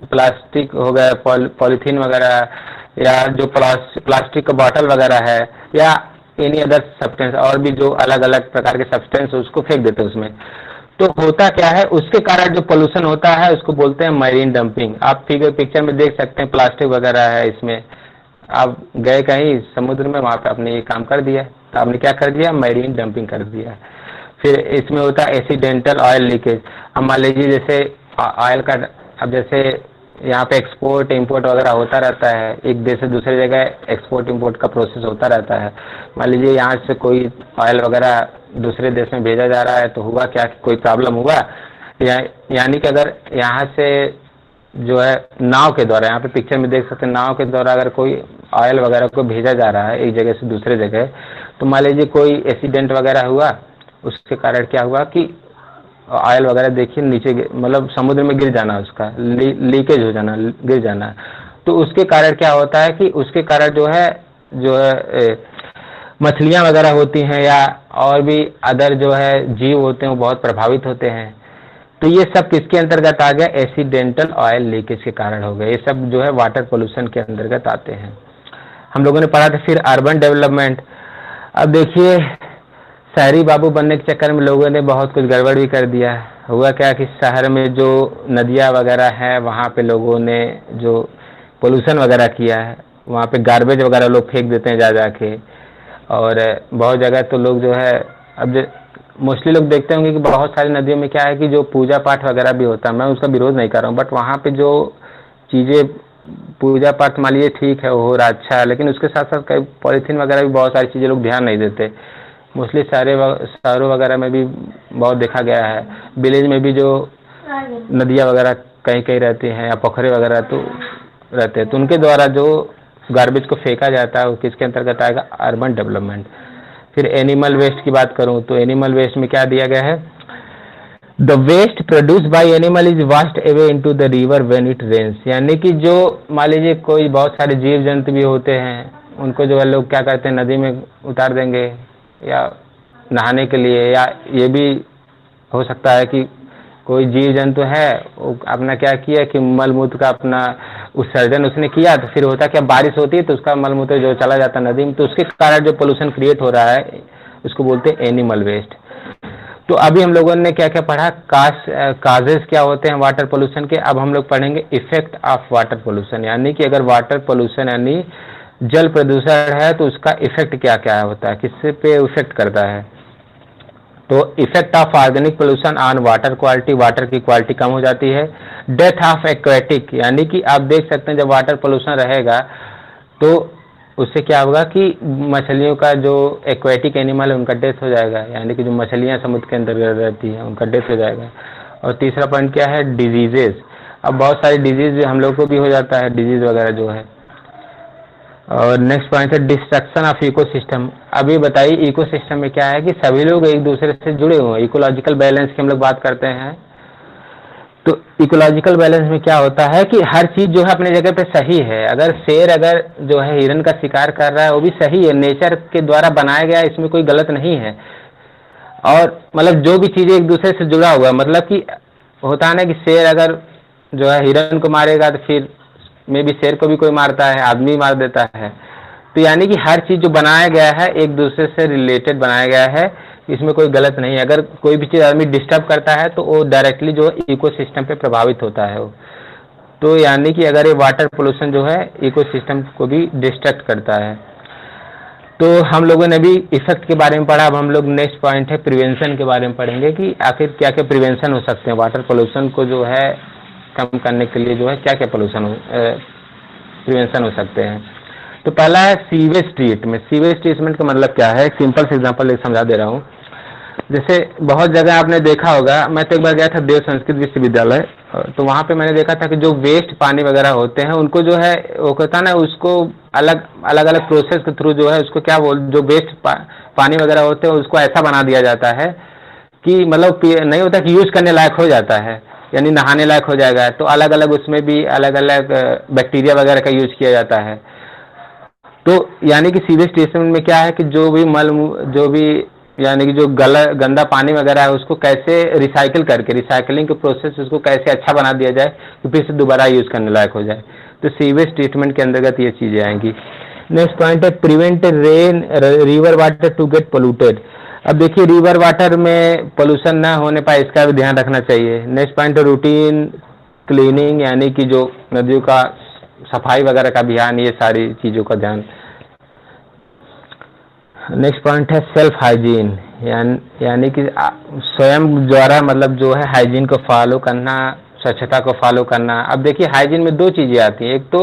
S1: प्लास्टिक हो गया, पॉलीथीन वगैरह, या जो प्लास्टिक का बॉटल वगैरह है, या एनी अदर सब्सटेंस, और भी जो अलग अलग प्रकार के सब्सटेंस उसको फेंक देते हैं उसमें। तो होता क्या है, उसके कारण जो पोल्यूशन होता है उसको बोलते हैं मरीन डंपिंग। आप पिक्चर में देख सकते हैं प्लास्टिक वगैरह है इसमें। आप गए कहीं समुद्र में, वहाँ पे आपने ये काम कर दिया, तो आपने क्या कर दिया? मरीन डंपिंग कर दिया। फिर इसमें होता है एक्सीडेंटल ऑयल लीकेज। अब मान लीजिए जैसे ऑयल का, अब जैसे यहाँ पे एक्सपोर्ट इंपोर्ट वगैरह होता रहता है, एक देश से दूसरे जगह एक्सपोर्ट इंपोर्ट का प्रोसेस होता रहता है। मान लीजिए यहाँ से कोई ऑयल वगैरह दूसरे देश में भेजा जा रहा है, तो हुआ क्या कि कोई प्रॉब्लम हुआ, यानी कि अगर यहाँ से जो है नाव के द्वारा, यहाँ पे पिक्चर में देख सकते हैं, नाव के द्वारा अगर कोई ऑयल वगैरह को भेजा जा रहा है एक जगह से दूसरे जगह, तो मान लीजिए कोई एक्सीडेंट वगैरह हुआ, उसके कारण क्या हुआ कि ऑयल वगैरह देखिए नीचे, मतलब समुद्र में गिर जाना, उसका लीकेज हो जाना, गिर जाना। तो उसके कारण क्या होता है कि उसके कारण जो है मछलियां वगैरह होती हैं या और भी अदर जो है जीव होते हैं वो बहुत प्रभावित होते हैं। तो ये सब किसके अंतर्गत आ गया? एक्सीडेंटल ऑयल लीकेज के कारण हो गए। ये सब जो है वाटर पोल्यूशन के अंतर्गत आते हैं। हम लोगों ने पढ़ा था। फिर अर्बन डेवलपमेंट। अब देखिए शहरी बाबू बनने के चक्कर में लोगों ने बहुत कुछ गड़बड़ भी कर दिया। हुआ क्या कि शहर में जो नदियाँ वगैरह है वहाँ पे लोगों ने जो पोल्यूशन वगैरह किया है, वहाँ पे गार्बेज वगैरह लोग फेंक देते हैं जा जा के। और बहुत जगह तो लोग जो है, अब मोस्टली लोग देखते होंगे कि बहुत सारी नदियों में क्या है कि जो पूजा पाठ वगैरह भी होता है, मैं उसका विरोध नहीं कर रहा हूँ, बट वहाँ पे जो चीज़ें पूजा पाठ मान लीजिए ठीक है, वो हो रहा अच्छा है, लेकिन उसके साथ साथ कई पॉलीथीन वगैरह भी बहुत सारी चीज़ें लोग ध्यान नहीं देते। मोस्टली शहरों वगैरह में भी बहुत देखा गया है। विलेज में भी जो नदियाँ वगैरह कहीं कहीं रहती हैं या पोखरे वगैरह तो रहते हैं, तो उनके द्वारा जो गार्बेज को फेंका जाता है वो किसके अंतर्गत आएगा? Urban development. फिर एनिमल वेस्ट की बात करूं तो एनिमल वेस्ट में क्या दिया गया है? The waste produce by animal is washed away into the river when it rains. यानी कि जो मान लीजिए कोई बहुत सारे जीव जंतु भी होते हैं, उनको जो है लोग क्या करते हैं, नदी में उतार देंगे या नहाने के लिए, या ये भी हो सकता है कि कोई जीव जंतु है वो अपना क्या किया कि मलमूत्र का अपना उत्सर्जन उसने किया, तो फिर होता क्या, बारिश होती है तो उसका मलमूत्र जो चला जाता है नदी में, तो उसके कारण जो पोल्यूशन क्रिएट हो रहा है उसको बोलते हैं एनिमल वेस्ट। तो अभी हम लोगों ने क्या क्या पढ़ा, काजेस क्या होते हैं वाटर पोल्यूशन के। अब हम लोग पढ़ेंगे इफेक्ट ऑफ वाटर पोल्यूशन, यानी कि अगर वाटर पोल्यूशन यानी जल प्रदूषण है तो उसका इफेक्ट क्या क्या होता है, किससे पे इफेक्ट करता है। तो effect of organic pollution on water quality, water की क्वालिटी कम हो जाती है। डेथ ऑफ एक्वेटिक, यानी कि आप देख सकते हैं जब वाटर पोल्यूशन रहेगा तो उससे क्या होगा कि मछलियों का जो एक्वेटिक एनिमल है उनका डेथ हो जाएगा, यानी कि जो मछलियां समुद्र के अंदर रहती हैं उनका डेथ हो जाएगा। और तीसरा पॉइंट क्या है, डिजीजेस। अब बहुत सारी डिजीज हम लोग को भी हो जाता है, डिजीज वगैरह जो है। और नेक्स्ट पॉइंट है डिस्ट्रक्शन ऑफ इकोसिस्टम। अभी बताइए इकोसिस्टम में क्या है कि सभी लोग एक दूसरे से जुड़े हुए हैं। इकोलॉजिकल बैलेंस की हम लोग बात करते हैं, तो इकोलॉजिकल बैलेंस में क्या होता है कि हर चीज जो है अपने जगह पे सही है। अगर शेर अगर जो है हिरन का शिकार कर रहा है वो भी सही है, नेचर के द्वारा बनाया गया, इसमें कोई गलत नहीं है। और मतलब जो भी चीजें एक दूसरे से जुड़ा हुआ, मतलब कि होता है ना कि शेर अगर जो है हिरन को मारेगा तो फिर में भी शेर को भी कोई मारता है, आदमी मार देता है। तो यानी कि हर चीज़ जो बनाया गया है एक दूसरे से रिलेटेड बनाया गया है, इसमें कोई गलत नहीं है। अगर कोई भी चीज़ आदमी डिस्टर्ब करता है तो वो डायरेक्टली जो इकोसिस्टम पे प्रभावित होता है वो। तो यानी कि अगर ये वाटर पोल्यूशन जो है इकोसिस्टम को भी डिस्ट्रक्ट करता है। तो हम लोगों ने भी इफेक्ट के बारे में पढ़ा। अब हम लोग नेक्स्ट पॉइंट है प्रिवेंशन के बारे में पढ़ेंगे कि आखिर क्या क्या प्रिवेंशन हो सकते हैं वाटर पोल्यूशन को जो है कम करने के लिए, जो है क्या क्या प्रिवेंशन हो सकते हैं। तो पहला है सीवेज ट्रीटमेंट। सीवेज ट्रीटमेंट का मतलब क्या है, एक सिंपल से एग्जांपल एक समझा दे रहा हूँ। जैसे बहुत जगह आपने देखा होगा, मैं तो एक बार गया था देव संस्कृत विश्वविद्यालय, तो वहाँ पे मैंने देखा था कि जो वेस्ट पानी वगैरह होते हैं उनको जो है वो कहता ना, उसको अलग अलग प्रोसेस के थ्रू जो है उसको क्या जो वेस्ट पानी वगैरह होते हैं उसको ऐसा बना दिया जाता है कि मतलब नहीं होता कि यूज करने लायक हो जाता है, यानी नहाने लायक हो जाएगा। तो अलग अलग उसमें भी अलग अलग बैक्टीरिया वगैरह का यूज किया जाता है। तो यानी कि सीवेज ट्रीटमेंट में क्या है कि जो भी यानी कि जो गंदा पानी वगैरह है उसको कैसे रिसाइकिल करके, रिसाइकलिंग के प्रोसेस उसको कैसे अच्छा बना दिया जाए कि फिर से दोबारा यूज करने लायक हो जाए। तो सीवेज ट्रीटमेंट के अंतर्गत ये चीजें आएंगी। नेक्स्ट पॉइंट है prevent river water to get polluted. अब देखिए रिवर वाटर में पोल्यूशन ना होने पाए इसका भी ध्यान रखना चाहिए। नेक्स्ट पॉइंट है रूटीन क्लीनिंग, यानी कि जो नदियों का सफाई वगैरह का अभियान, ये सारी चीज़ों का ध्यान। नेक्स्ट पॉइंट है सेल्फ हाइजीन, यानी कि स्वयं द्वारा मतलब जो है हाइजीन को फॉलो करना, स्वच्छता को फॉलो करना। अब देखिए हाइजीन में दो चीज़ें आती हैं, एक तो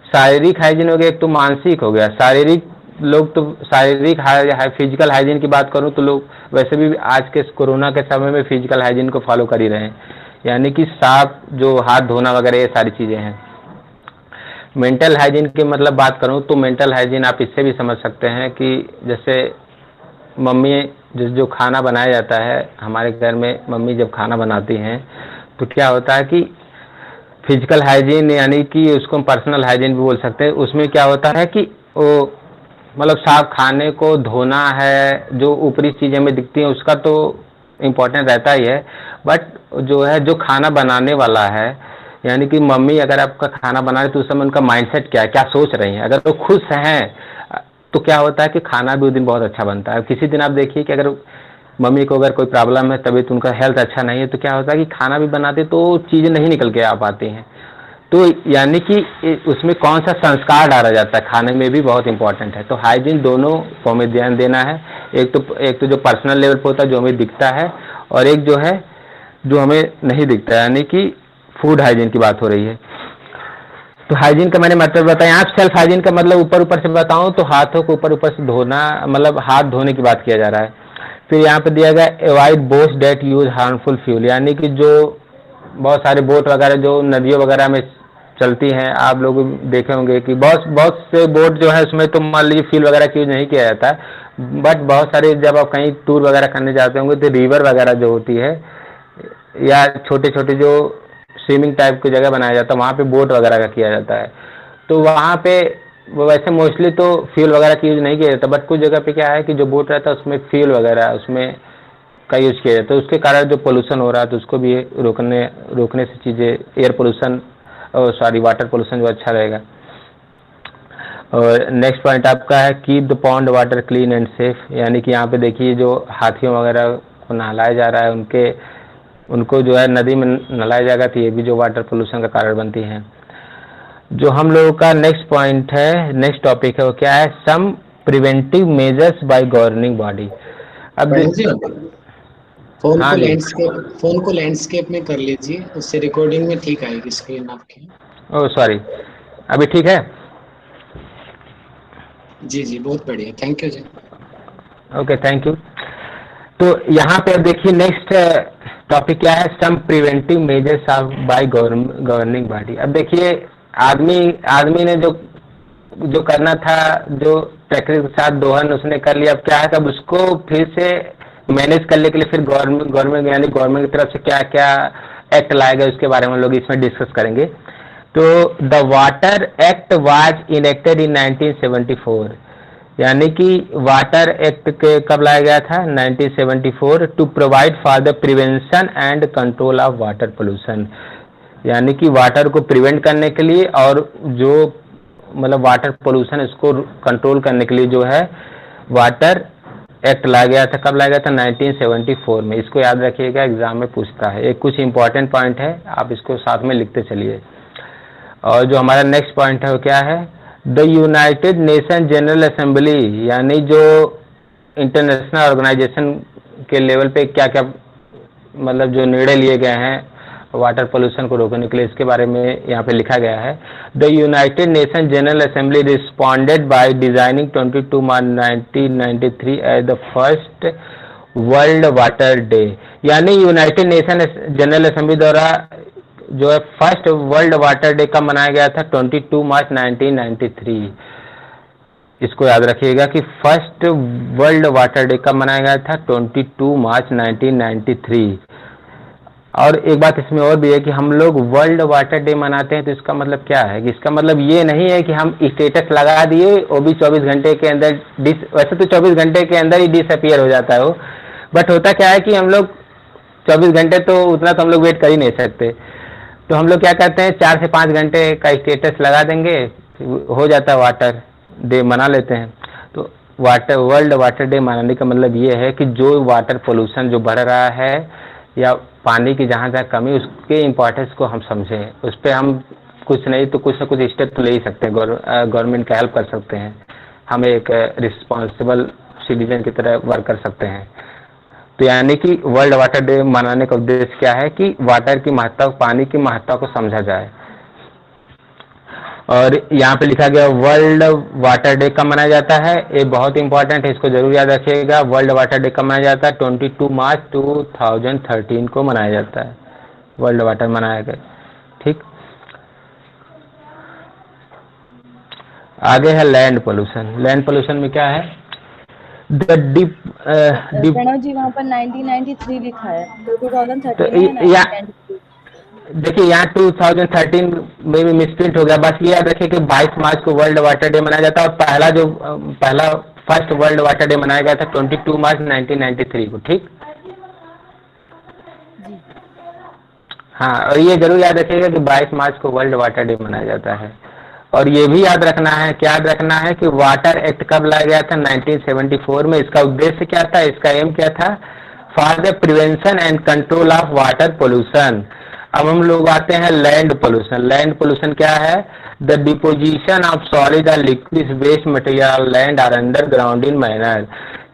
S1: शारीरिक हाइजीन हो गया, एक तो मानसिक हो गया। शारीरिक लोग तो शारीरिक फिजिकल हाइजीन की बात करूं तो लोग वैसे भी आज के कोरोना के समय में फिजिकल हाइजीन को फॉलो कर ही रहे हैं, यानी कि साफ जो हाथ धोना वगैरह ये सारी चीज़ें हैं। मेंटल हाइजीन की मतलब बात करूं तो मेंटल हाइजीन आप इससे भी समझ सकते हैं कि जैसे मम्मी जो खाना बनाया जाता है हमारे घर में, मम्मी जब खाना बनाती हैं तो क्या होता है कि फिजिकल हाइजीन यानी कि उसको हम पर्सनल हाइजीन भी बोल सकते हैं। उसमें क्या होता है कि वो मतलब साफ खाने को धोना है, जो ऊपरी चीज़ें में दिखती हैं उसका तो इम्पोर्टेंट रहता ही है, बट जो है जो खाना बनाने वाला है, यानी कि मम्मी अगर आपका खाना बना रहे तो उस समय उनका माइंडसेट क्या है, क्या सोच रही हैं। अगर वो खुश हैं तो क्या होता है कि खाना भी उस दिन बहुत अच्छा बनता है। किसी दिन आप देखिए कि अगर मम्मी को अगर कोई प्रॉब्लम है, तबीयत उनका हेल्थ अच्छा नहीं है, तो क्या होता है कि खाना भी बनाते तो चीज़ें नहीं निकल के आ पाती हैं। तो यानी कि उसमें कौन सा संस्कार डाला जाता है खाने में भी बहुत इंपॉर्टेंट है। तो हाइजीन दोनों फॉर्म में ध्यान देना है। एक तो जो पर्सनल लेवल पर होता है जो हमें दिखता है, और एक जो है जो हमें नहीं दिखता है, यानी कि फूड हाइजीन की बात हो रही है। तो हाइजीन का मैंने मतलब बताया। आप सेल्फ हाइजीन का मतलब ऊपर से बताऊं तो हाथों को ऊपर से धोना, मतलब हाथ धोने की बात किया जा रहा है। फिर यहाँ पे दिया गया avoid boats that use harmful fuel, यानी कि जो बहुत सारे बोट वगैरह जो नदियों वगैरह में चलती हैं, आप लोग देखे होंगे कि बहुत से बोट जो है उसमें तो मान लीजिए फ्यूल वगैरह का यूज नहीं किया जाता है, बट बहुत सारे जब आप कहीं टूर वगैरह करने जाते होंगे तो रिवर वगैरह जो होती है या छोटे छोटे जो स्विमिंग टाइप की जगह बनाया जाता है वहाँ पे बोट वगैरह का किया जाता है। तो वहाँ पे वैसे मोस्टली तो फ्यूल वगैरह का यूज़ नहीं किया जाता, बट कुछ जगह पे क्या है कि जो बोट रहता है उसमें फ्यूल वगैरह उसमें का यूज़ किया जाता है। उसके कारण जो पोल्यूशन हो रहा है तो उसको भी रोकने से चीज़ें एयर पोल्यूशन वाटर पोल्यूशन जो अच्छा रहेगा। और नेक्स्ट पॉइंट आपका है keep the pond water clean and safe, यानी कि यहाँ पे देखिए जो हाथियों वगैरह को नहलाया जा रहा है उनको जो है नदी में नहलाया जाएगा, तो ये भी जो वाटर पोल्यूशन का कारण बनती हैं। जो हम लोगों का नेक्स्ट पॉइंट है, नेक्स्ट टॉपिक है वो क्या है, some preventive measures by governing body. अब
S6: फोन को लैंडस्केप में कर लीजिए, उससे रिकॉर्डिंग में ठीक आएगी स्क्रीन आपकी।
S1: ओह सॉरी, अभी ठीक है?
S6: जी बहुत बढ़िया, थैंक यू जी।
S1: Okay thank you. तो यहाँ पे देखिए नेक्स्ट टॉपिक क्या है, some preventive measures by governing body. अब देखिए आदमी ने जो करना था, जो प्रकृति के साथ दोहन उसने कर लिया। अब क्या है, अब उसको फिर से मैनेज करने के लिए फिर गवर्नमेंट यानी गवर्नमेंट की तरफ से क्या क्या एक्ट लाए गए उसके बारे में लोग इसमें डिस्कस करेंगे। तो the water act was enacted इन 1974, यानी कि वाटर एक्ट के कब लाया गया था, 1974, to provide for the prevention and control of water pollution. यानी कि वाटर को प्रिवेंट करने के लिए और जो मतलब वाटर पोल्यूशन इसको कंट्रोल करने के लिए जो है वाटर एक्ट लाया गया था। कब लाया गया था? 1974 में। इसको याद रखिएगा, एग्जाम में पूछता है। एक कुछ इंपॉर्टेंट पॉइंट है, आप इसको साथ में लिखते चलिए। और जो हमारा नेक्स्ट पॉइंट है वो क्या है? The United Nation General assembly, यानी जो इंटरनेशनल ऑर्गेनाइजेशन के लेवल पे क्या क्या मतलब जो निर्णय लिए गए हैं वाटर पोल्यूशन को रोकने के लिए, इसके बारे में यहाँ पे लिखा गया है। The United Nation General Assembly responded by designing 22 March 1993 as the first world water day. यानी यूनाइटेड नेशन जनरल असेंबली द्वारा जो है फर्स्ट वर्ल्ड वाटर डे कब मनाया गया था? 22 मार्च 1993। इसको याद रखिएगा कि फर्स्ट वर्ल्ड वाटर डे कब मनाया गया था? 22 मार्च 1993। और एक बात इसमें और भी है कि हम लोग वर्ल्ड वाटर डे मनाते हैं तो इसका मतलब क्या है? कि इसका मतलब ये नहीं है कि हम स्टेटस लगा दिए वो भी 24 घंटे के अंदर वैसे तो 24 घंटे के अंदर ही डिसअपियर हो जाता है वो, बट होता क्या है कि हम लोग 24 घंटे तो उतना तो हम लोग वेट कर ही नहीं सकते। तो हम लोग क्या करते हैं, 4 से 5 घंटे का स्टेटस लगा देंगे, हो जाता है वाटर डे, मना लेते हैं। तो वर्ल्ड वाटर डे मनाने का मतलब ये है कि जो वाटर पोल्यूशन जो बढ़ रहा है या पानी की जहाँ जहाँ कमी, उसके इम्पोर्टेंस को हम समझें, उस पर हम कुछ नहीं तो कुछ ना कुछ स्टेप तो ले ही सकते हैं, गवर्नमेंट का हेल्प कर सकते हैं, हम एक रिस्पॉन्सिबल सिटीजन की तरह वर्क कर सकते हैं। तो यानी कि वर्ल्ड वाटर डे मनाने का उद्देश्य क्या है कि वाटर की महत्ता, पानी की महत्ता को समझा जाए। और यहाँ पे लिखा गया वर्ल्ड वाटर डे कब मनाया जाता है, ये बहुत इंपॉर्टेंट है, इसको जरूर याद रखिएगा। वर्ल्ड वाटर डे कब मनाया जाता है? 22 मार्च 2013 को मनाया जाता है, वर्ल्ड वाटर मनाया गया। ठीक, आगे है लैंड पोल्यूशन। लैंड पोल्यूशन में क्या है?
S5: प्रणव जी वहाँ पर 1993 लिखा है, तो 2013 या 1993?
S1: देखिए यहाँ 2013 में भी मिसप्रिंट हो गया। बस ये याद रखिए कि 22 मार्च को वर्ल्ड वाटर डे मनाया जाता है और पहला फर्स्ट वर्ल्ड वाटर डे मनाया गया था 22 मार्च 1993 को। ठीक, हाँ, और ये जरूर याद रखिएगा कि 22 मार्च को वर्ल्ड वाटर डे मनाया जाता है। और ये भी याद रखना है, क्या याद रखना है कि वाटर एक्ट कब लाया गया था? 1974 में। इसका उद्देश्य क्या था, इसका एम क्या था? For the prevention and control of water pollution. अब हम लोग आते हैं लैंड पोल्यूशन। लैंड पोल्यूशन क्या है? द डिपोजिशन ऑफ सॉलिड और liquid waste material land or underground in manner.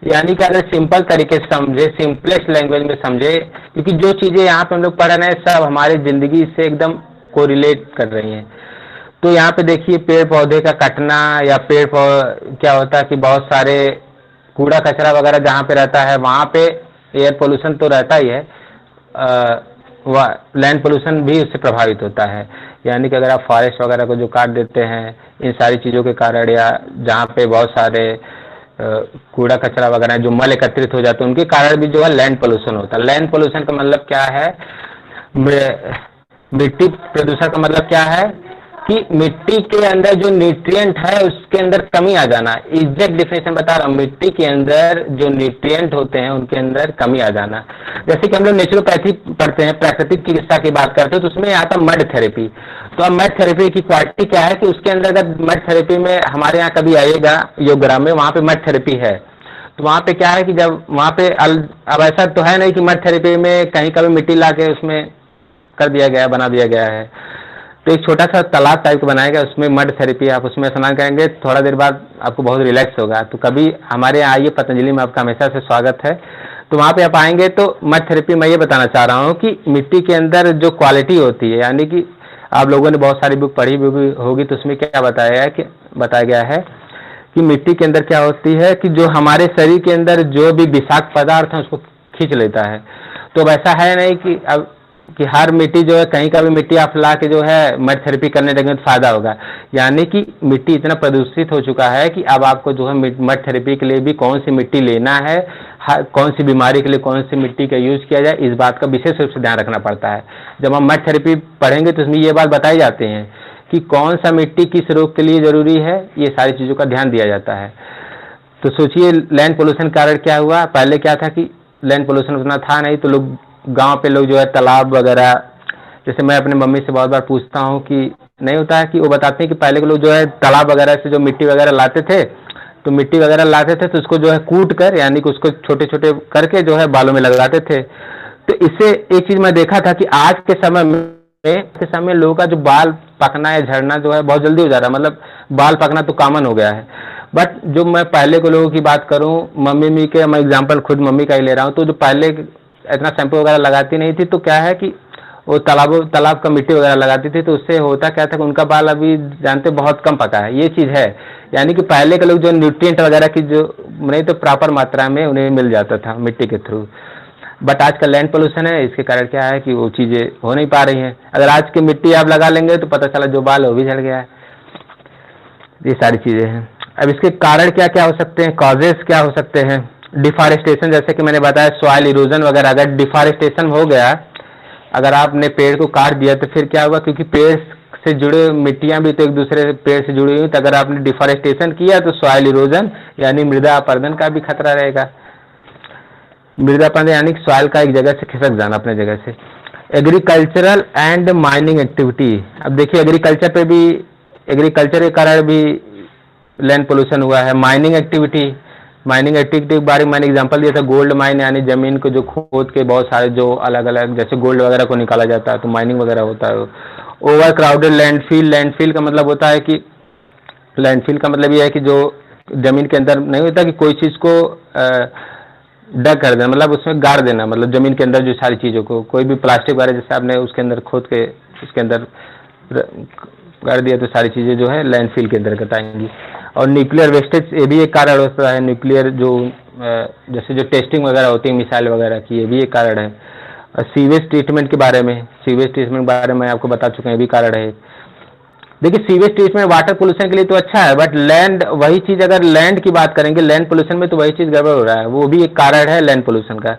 S1: यानी कि अगर सिंपल तरीके से समझे, सिंपलेस्ट लैंग्वेज में समझे, क्योंकि जो चीजें यहाँ पे हम लोग पढ़ रहे हैं सब हमारी जिंदगी से एकदम कोरिलेट कर रही हैं। तो यहाँ पे देखिए पेड़ पौधे का कटना या क्या होता है कि बहुत सारे कूड़ा कचरा वगैरह जहाँ पे रहता है वहाँ पे एयर पोल्यूशन तो रहता ही है, लैंड पोल्यूशन भी उससे प्रभावित होता है। यानी कि अगर आप फॉरेस्ट वगैरह को जो काट देते हैं इन सारी चीज़ों के कारण, या जहाँ पे बहुत सारे कूड़ा कचरा वगैरह जो मल एकत्रित हो जाते हैं उनके कारण भी जो है लैंड पोल्यूशन होता है। लैंड पोल्यूशन का मतलब क्या है? मिट्टी प्रदूषण का मतलब क्या है कि मिट्टी के अंदर जो न्यूट्रिएंट है उसके अंदर कमी आ जाना। एग्जैक्ट डिफिनेशन बता रहा हूँ, मिट्टी के अंदर जो न्यूट्रिएंट होते हैं उनके अंदर कमी आ जाना। जैसे कि हम लोग नेचुरोपैथी पढ़ते हैं, प्राकृतिक चिकित्सा की बात करते हैं, तो उसमें आता है मड थेरेपी। तो अब मड थेरेपी की क्वालिटी क्या है कि उसके अंदर अगर मड थेरेपी में हमारे यहाँ कभी आइएगा योगग्राम में, वहाँ पे मड थेरेपी है, तो वहाँ पे क्या है कि जब वहाँ पे अब ऐसा तो है नहीं कि मड थेरेपी में कहीं कभी मिट्टी ला के उसमें कर दिया गया, बना दिया गया है। तो एक छोटा सा तालाब टाइप का बनाया गया, उसमें मड थेरेपी, आप उसमें स्नान करेंगे, थोड़ा देर बाद आपको बहुत रिलैक्स होगा। तो कभी हमारे यहाँ आइए, पतंजलि में आपका हमेशा से स्वागत है। तो वहाँ पे आप आएंगे तो मड थेरेपी मैं ये बताना चाह रहा हूँ कि मिट्टी के अंदर जो क्वालिटी होती है, यानी कि आप लोगों ने बहुत सारी बुक पढ़ी भी होगी, तो उसमें क्या बताया गया है कि मिट्टी के अंदर क्या होती है कि जो हमारे शरीर के अंदर जो भी विषाक्त पदार्थ है उसको खींच लेता है। तो वैसा है नहीं कि अब कि हर मिट्टी जो है, कहीं का भी मिट्टी आप ला के जो है मड थेरेपी करने लगेंगे तो फायदा होगा। यानी कि मिट्टी इतना प्रदूषित हो चुका है कि अब आपको जो है मड थेरेपी के लिए भी कौन सी मिट्टी लेना है, कौन सी बीमारी के लिए कौन सी मिट्टी का यूज किया जाए, इस बात का विशेष रूप से ध्यान रखना पड़ता है। जब हम मड थेरेपी पढ़ेंगे तो उसमें ये बात बताई जाती है कि कौन सा मिट्टी किस रोग के लिए जरूरी है, ये सारी चीज़ों का ध्यान दिया जाता है। तो सोचिए लैंड पोल्यूशन कारण क्या हुआ। पहले क्या था कि लैंड पोल्यूशन उतना था नहीं, तो लोग गांव पे लोग जो है तालाब वगैरह जैसे मैं अपने मम्मी से बहुत बार पूछता हूँ कि नहीं होता है कि वो बताते हैं कि पहले के लोग जो है तालाब वगैरह से जो मिट्टी वगैरह लाते थे, तो मिट्टी वगैरह लाते थे तो उसको जो है कूट कर यानी कि उसको छोटे छोटे करके जो है बालों में लगाते थे। तो इससे एक चीज मैं देखा था कि आज के समय लोगों का जो बाल पकना या झड़ना जो है बहुत जल्दी हो जा रहा है, मतलब बाल पकना तो कॉमन हो गया है। बट जो मैं पहले के लोगों की बात करूं, मम्मी के मैं एग्जांपल खुद मम्मी का ही ले रहा हूं, तो जो पहले इतना शैम्पू वगैरह लगाती नहीं थी, तो क्या है कि वो तालाब का मिट्टी वगैरह लगाती थी, तो उससे होता क्या था कि उनका बाल अभी जानते बहुत कम पका है, ये चीज़ है। यानी कि पहले के लोग जो न्यूट्रिएंट वगैरह की जो नहीं तो प्रॉपर मात्रा में उन्हें मिल जाता था मिट्टी के थ्रू। बट आज का लैंड पोल्यूशन है, इसके कारण क्या है कि वो चीज़ें हो नहीं पा रही हैं। अगर आज की मिट्टी आप लगा लेंगे तो पता चला जो बाल वो भी झड़ गया है। ये सारी चीज़ें हैं। अब इसके कारण क्या क्या हो सकते हैं, कॉजेस क्या हो सकते हैं? डिफॉरेस्टेशन, जैसे कि मैंने बताया सॉइल इरोजन वगैरह। अगर डिफॉरेस्टेशन हो गया, अगर आपने पेड़ को काट दिया तो फिर क्या होगा, क्योंकि पेड़ से जुड़े मिट्टियां भी तो एक दूसरे पेड़ से जुड़ी हुई, तो अगर आपने डिफॉरेस्टेशन किया तो सॉइल इरोजन यानी मृदा अपरदन का भी खतरा रहेगा। मृदा अपरदन यानी सॉइल का एक जगह से खिसक जाना अपने जगह से। एग्रीकल्चरल एंड माइनिंग एक्टिविटी, अब देखिए एग्रीकल्चर के कारण भी लैंड पोल्यूशन हुआ है। माइनिंग एक्टिविटी के बारे में मैंने एग्जांपल दिया था, गोल्ड माइन यानी जमीन को जो खोद के बहुत सारे जो अलग अलग जैसे गोल्ड वगैरह को निकाला जाता है, तो माइनिंग वगैरह होता है। ओवर क्राउडेड लैंडफिल का मतलब होता है कि लैंडफिल का मतलब ये है कि जो जमीन के अंदर नहीं होता कि कोई चीज़ को डग कर देना, मतलब उसमें गाड़ देना, मतलब जमीन के अंदर जो सारी चीज़ों को, कोई भी प्लास्टिक वगैरह जैसे आपने उसके अंदर खोद के उसके अंदर कर दिया तो सारी चीज़ें जो है लैंडफिल के अंदर आएंगी। और न्यूक्लियर वेस्टेज, ये भी एक कारण होता है। न्यूक्लियर जो जैसे जो टेस्टिंग वगैरह होती है मिसाइल वगैरह की, ये भी एक कारण है। और सीवेज ट्रीटमेंट के बारे में मैं आपको बता चुका हूँ, ये भी कारण है। देखिए सीवेज ट्रीटमेंट वाटर पोल्यूशन के लिए तो अच्छा है, बट लैंड वही चीज़ अगर लैंड की बात करेंगे, लैंड पोल्यूशन में तो वही चीज़ गड़बड़ हो रहा है, वो भी एक कारण है लैंड पोल्यूशन का।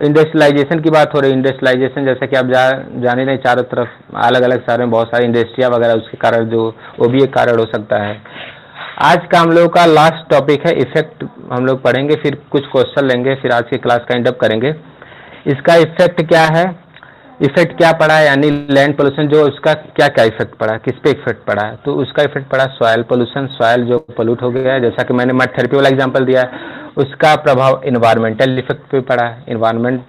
S1: इंडस्ट्रियलाइजेशन की बात हो रही है, इंडस्ट्रियलाइजेशन जैसे कि आप जाने नहीं, चारों तरफ अलग अलग शहरों में बहुत सारी इंडस्ट्रियाँ वगैरह, उसके कारण जो वो भी एक कारण हो सकता है। आज का हम लोग का लास्ट टॉपिक है इफेक्ट, हम लोग पढ़ेंगे, फिर कुछ क्वेश्चन लेंगे, फिर आज की क्लास का एंड अप करेंगे। इसका इफेक्ट क्या है, इफेक्ट क्या पड़ा है, यानी लैंड पोल्यूशन जो उसका क्या क्या इफेक्ट पड़ा, किस पे इफेक्ट पड़ा है। तो उसका इफेक्ट पड़ा सॉयल पोल्यूशन, सॉयल जो पोल्यूट हो गया है, जैसा कि मैंने मड थेरेपी वाला एग्जांपल दिया है, उसका प्रभाव इन्वायरमेंटल इफेक्ट पे पड़ा है, इन्वायरमेंट।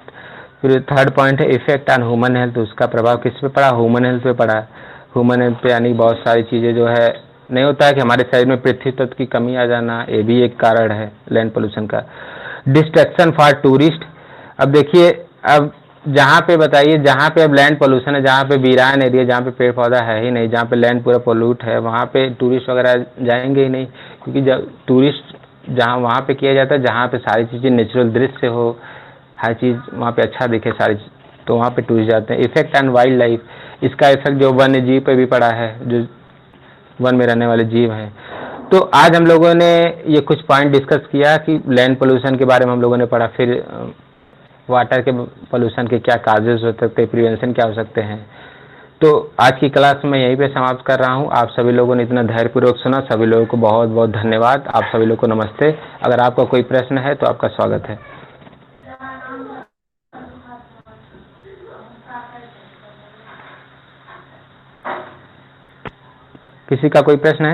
S1: फिर थर्ड पॉइंट है इफेक्ट ऑन ह्यूमन हेल्थ, उसका प्रभाव किस पे पड़ा, ह्यूमन हेल्थ पे पड़ा है। ह्यूमन हेल्थ पे यानी बहुत सारी चीज़ें जो है नहीं होता है कि हमारे शरीर में पृथ्वी तत्व की कमी आ जाना, ये भी एक कारण है लैंड पोल्यूशन का। डिस्ट्रैक्शन फॉर टूरिस्ट, अब देखिए अब जहाँ पे बताइए, जहाँ पे अब लैंड पोल्यूशन है, जहाँ पे वीरान एरिया, जहाँ पे पेड़ पौधा है ही नहीं, जहाँ पे लैंड पूरा पोल्यूट है, वहाँ पे टूरिस्ट वगैरह जाएंगे ही नहीं, क्योंकि जब टूरिस्ट जहाँ वहाँ पे किया जाता है जहाँ पे सारी चीज़ें नेचुरल दृश्य हो, हर चीज़ वहाँ पे अच्छा दिखे सारी, तो वहाँ पे टूरिस्ट जाते हैं। इफेक्ट ऑन वाइल्ड लाइफ, इसका इफेक्ट जो वन्य जीव पे भी पड़ा है, जो वन में रहने वाले जीव हैं। तो आज हम लोगों ने ये कुछ पॉइंट डिस्कस किया कि लैंड पोल्यूशन के बारे में हम लोगों ने पढ़ा, फिर वाटर के पोल्यूशन के क्या काजेज हो सकते हैं, प्रिवेंशन क्या हो सकते हैं। तो आज की क्लास मैं यहीं पे समाप्त कर रहा हूँ। आप सभी लोगों ने इतना धैर्यपूर्वक सुना, सभी लोगों को बहुत बहुत धन्यवाद। आप सभी लोगों को नमस्ते। अगर आपका कोई प्रश्न है तो आपका स्वागत है। किसी का कोई प्रश्न है?